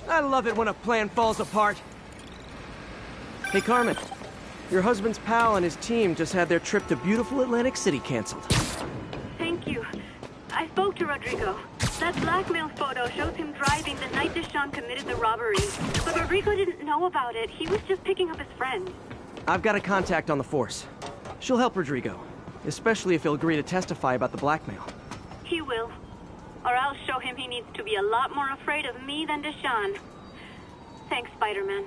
I love it when a plan falls apart. Hey, Carmen. Your husband's pal and his team just had their trip to beautiful Atlantic City canceled. Thank you. I spoke to Rodrigo. That blackmail photo shows him driving the night Deshaun committed the robbery. But Rodrigo didn't know about it. He was just picking up his friend. I've got a contact on the force. She'll help Rodrigo, especially if he'll agree to testify about the blackmail. He will. Or I'll show him he needs to be a lot more afraid of me than Deshaun. Thanks, Spider-Man.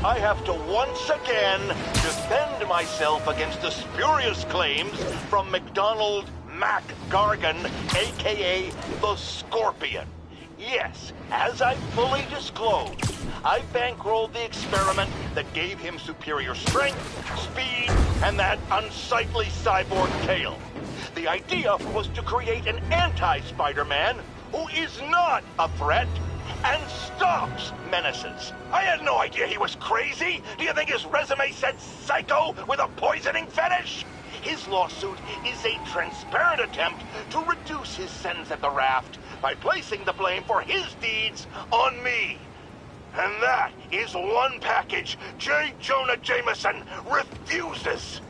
I have to once again defend myself against the spurious claims from McDonald Mac Gargan, aka the Scorpion. Yes, as I fully disclosed, I bankrolled the experiment that gave him superior strength, speed, and that unsightly cyborg tail. The idea was to create an anti-Spider-Man who is not a threat and stops menaces. I had no idea he was crazy. Do you think his resume said psycho with a poisoning fetish? His lawsuit is a transparent attempt to reduce his sentence at the raft by placing the blame for his deeds on me. And that is one package J. Jonah Jameson refuses.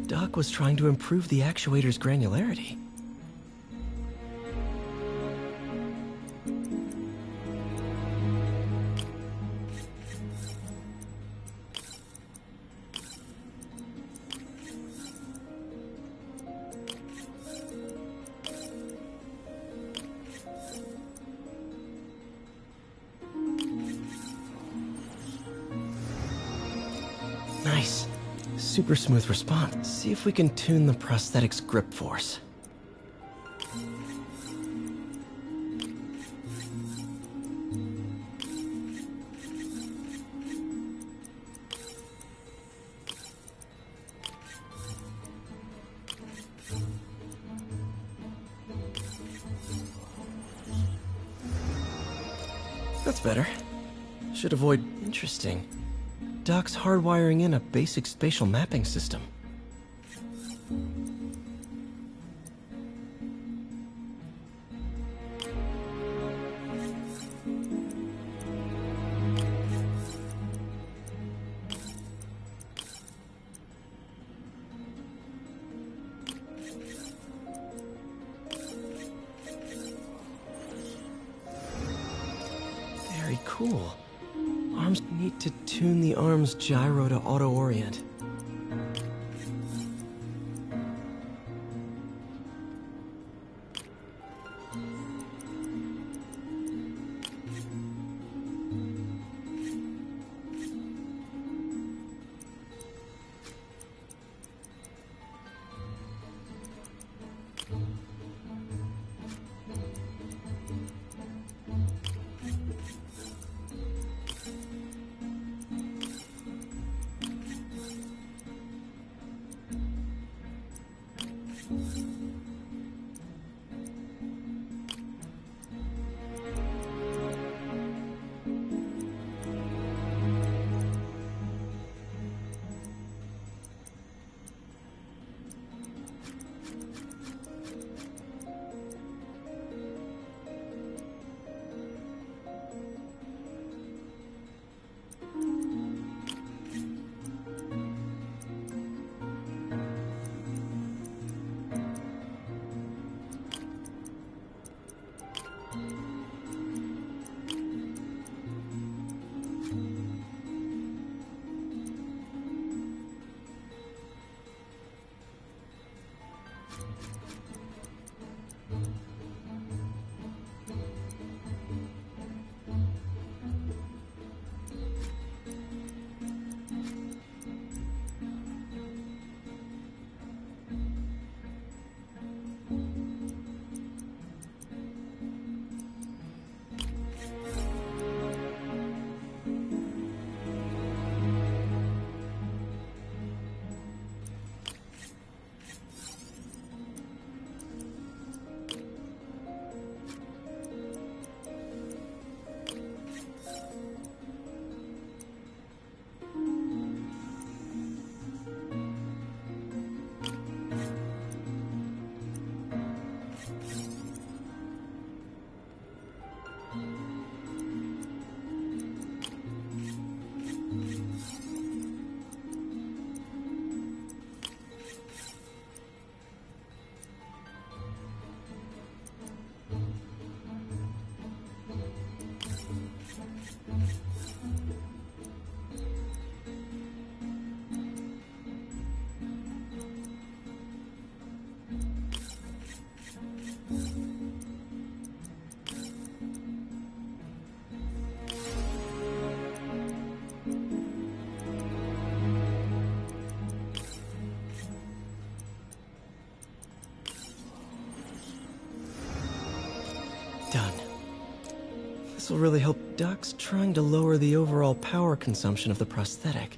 Doc was trying to improve the actuator's granularity. Nice. Super smooth response. See if we can tune the prosthetic's grip force. That's better. Should avoid... Interesting. Doc's hardwiring in a basic spatial mapping system. Very cool. Arms need to tune the arm's gyro to auto-orient. Done. This will really help Doc's trying to lower the overall power consumption of the prosthetic.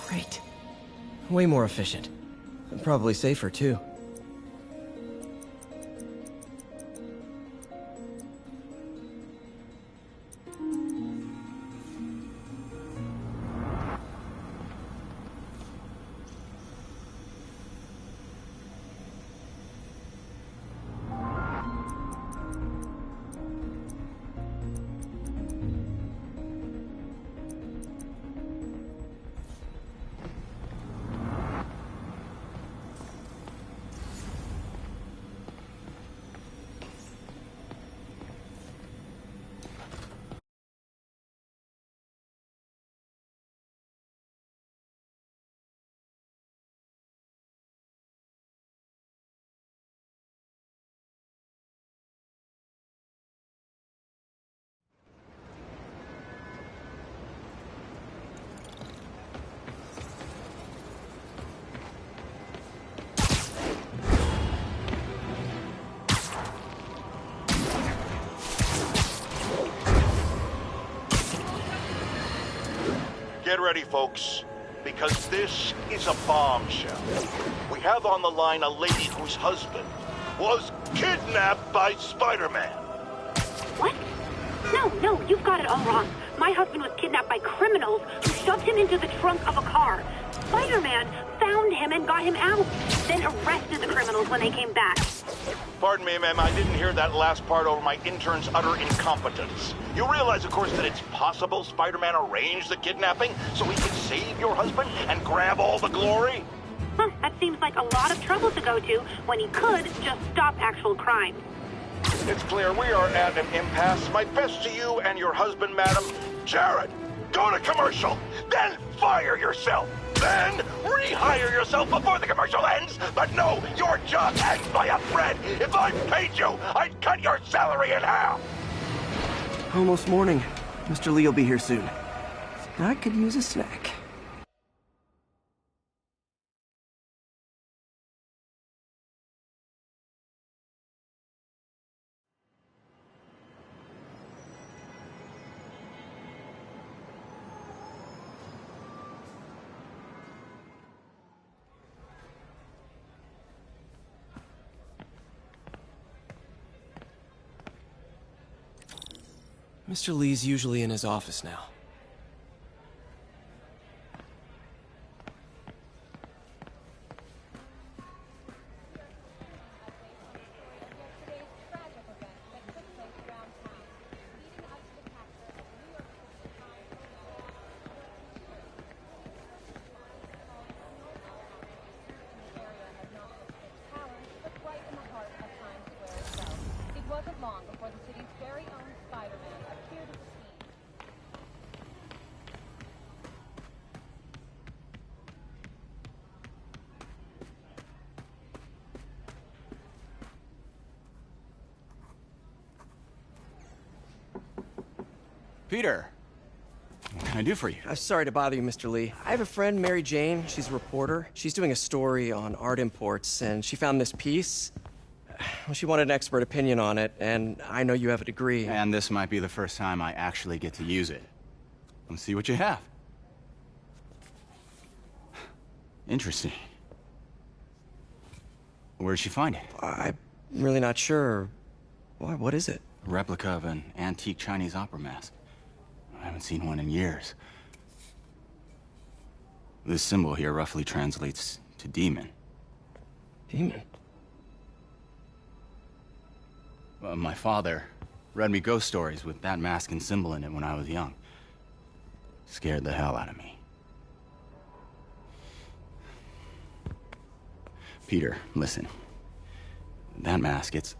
Great. Way more efficient. And probably safer, too. Get ready, folks, because this is a bombshell. We have on the line a lady whose husband was kidnapped by Spider-Man. What? No, you've got it all wrong. My husband was kidnapped by criminals who shoved him into the trunk of a car. Spider-Man found him and got him out, then arrested the criminals when they came back. Pardon me, ma'am, I didn't hear that last part over my intern's utter incompetence. You realize, of course, that it's possible Spider-Man arranged the kidnapping so he could save your husband and grab all the glory? Huh, that seems like a lot of trouble to go to when he could just stop actual crime. It's clear we are at an impasse. My best to you and your husband, madam. Jared, go to commercial, then fire yourself. Then rehire yourself before the commercial ends. But no, your job ends by a thread. If I paid you, I'd cut your salary in half. Almost morning. Mr. Lee will be here soon. I could use a snack. Mr. Lee's usually in his office now. It wasn't long before the city's very own Spider-Man appeared at the scene. Peter, what can I do for you? Sorry to bother you, Mr. Lee. I have a friend, Mary Jane. She's a reporter. She's doing a story on art imports, and she found this piece. Well, she wanted an expert opinion on it, and I know you have a degree. And this might be the first time I actually get to use it. Let's see what you have. Interesting. Where'd she find it? I'm really not sure. Why, what is it? A replica of an antique Chinese opera mask. I haven't seen one in years. This symbol here roughly translates to demon. Demon? My father read me ghost stories with that mask and symbol in it when I was young. Scared the hell out of me. Peter, listen. That mask, it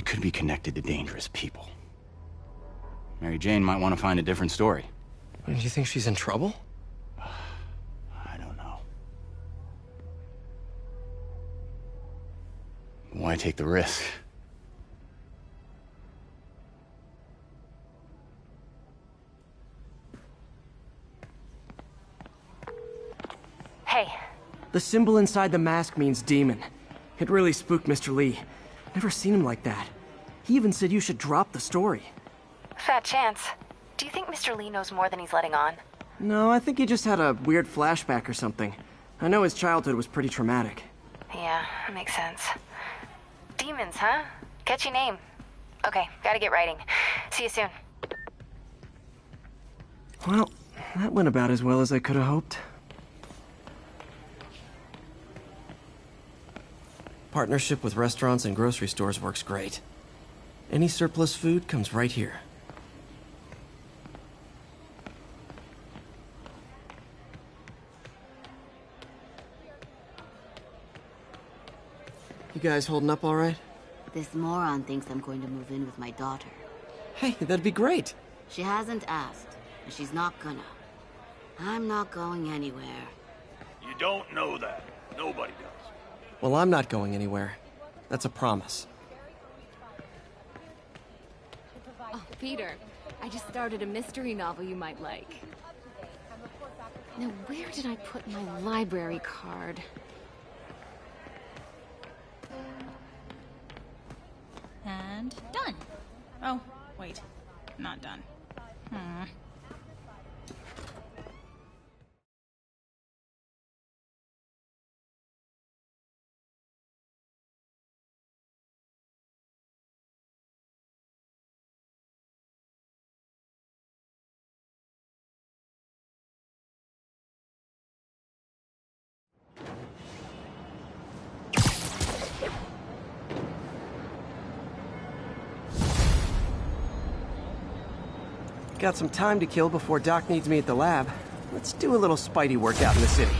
could be connected to dangerous people. Mary Jane might want to find a different story. Do you think she's in trouble? I don't know. Why take the risk? Hey. The symbol inside the mask means demon. It really spooked Mr. Lee. Never seen him like that. He even said you should drop the story. Fat chance. Do you think Mr. Lee knows more than he's letting on? No, I think he just had a weird flashback or something. I know his childhood was pretty traumatic. Yeah, makes sense. Demons, huh? Catchy name. Okay, gotta get writing. See you soon. Well, that went about as well as I could have hoped. Partnership with restaurants and grocery stores works great. Any surplus food comes right here. You guys holding up all right? This moron thinks I'm going to move in with my daughter. Hey, that'd be great. She hasn't asked, and she's not gonna. I'm not going anywhere. You don't know that. Nobody does. Well, I'm not going anywhere. That's a promise. Oh, Peter, I just started a mystery novel you might like. Now, where did I put my library card? And done. Oh, wait. Not done. Got some time to kill before Doc needs me at the lab. Let's do a little Spidey work out in the city.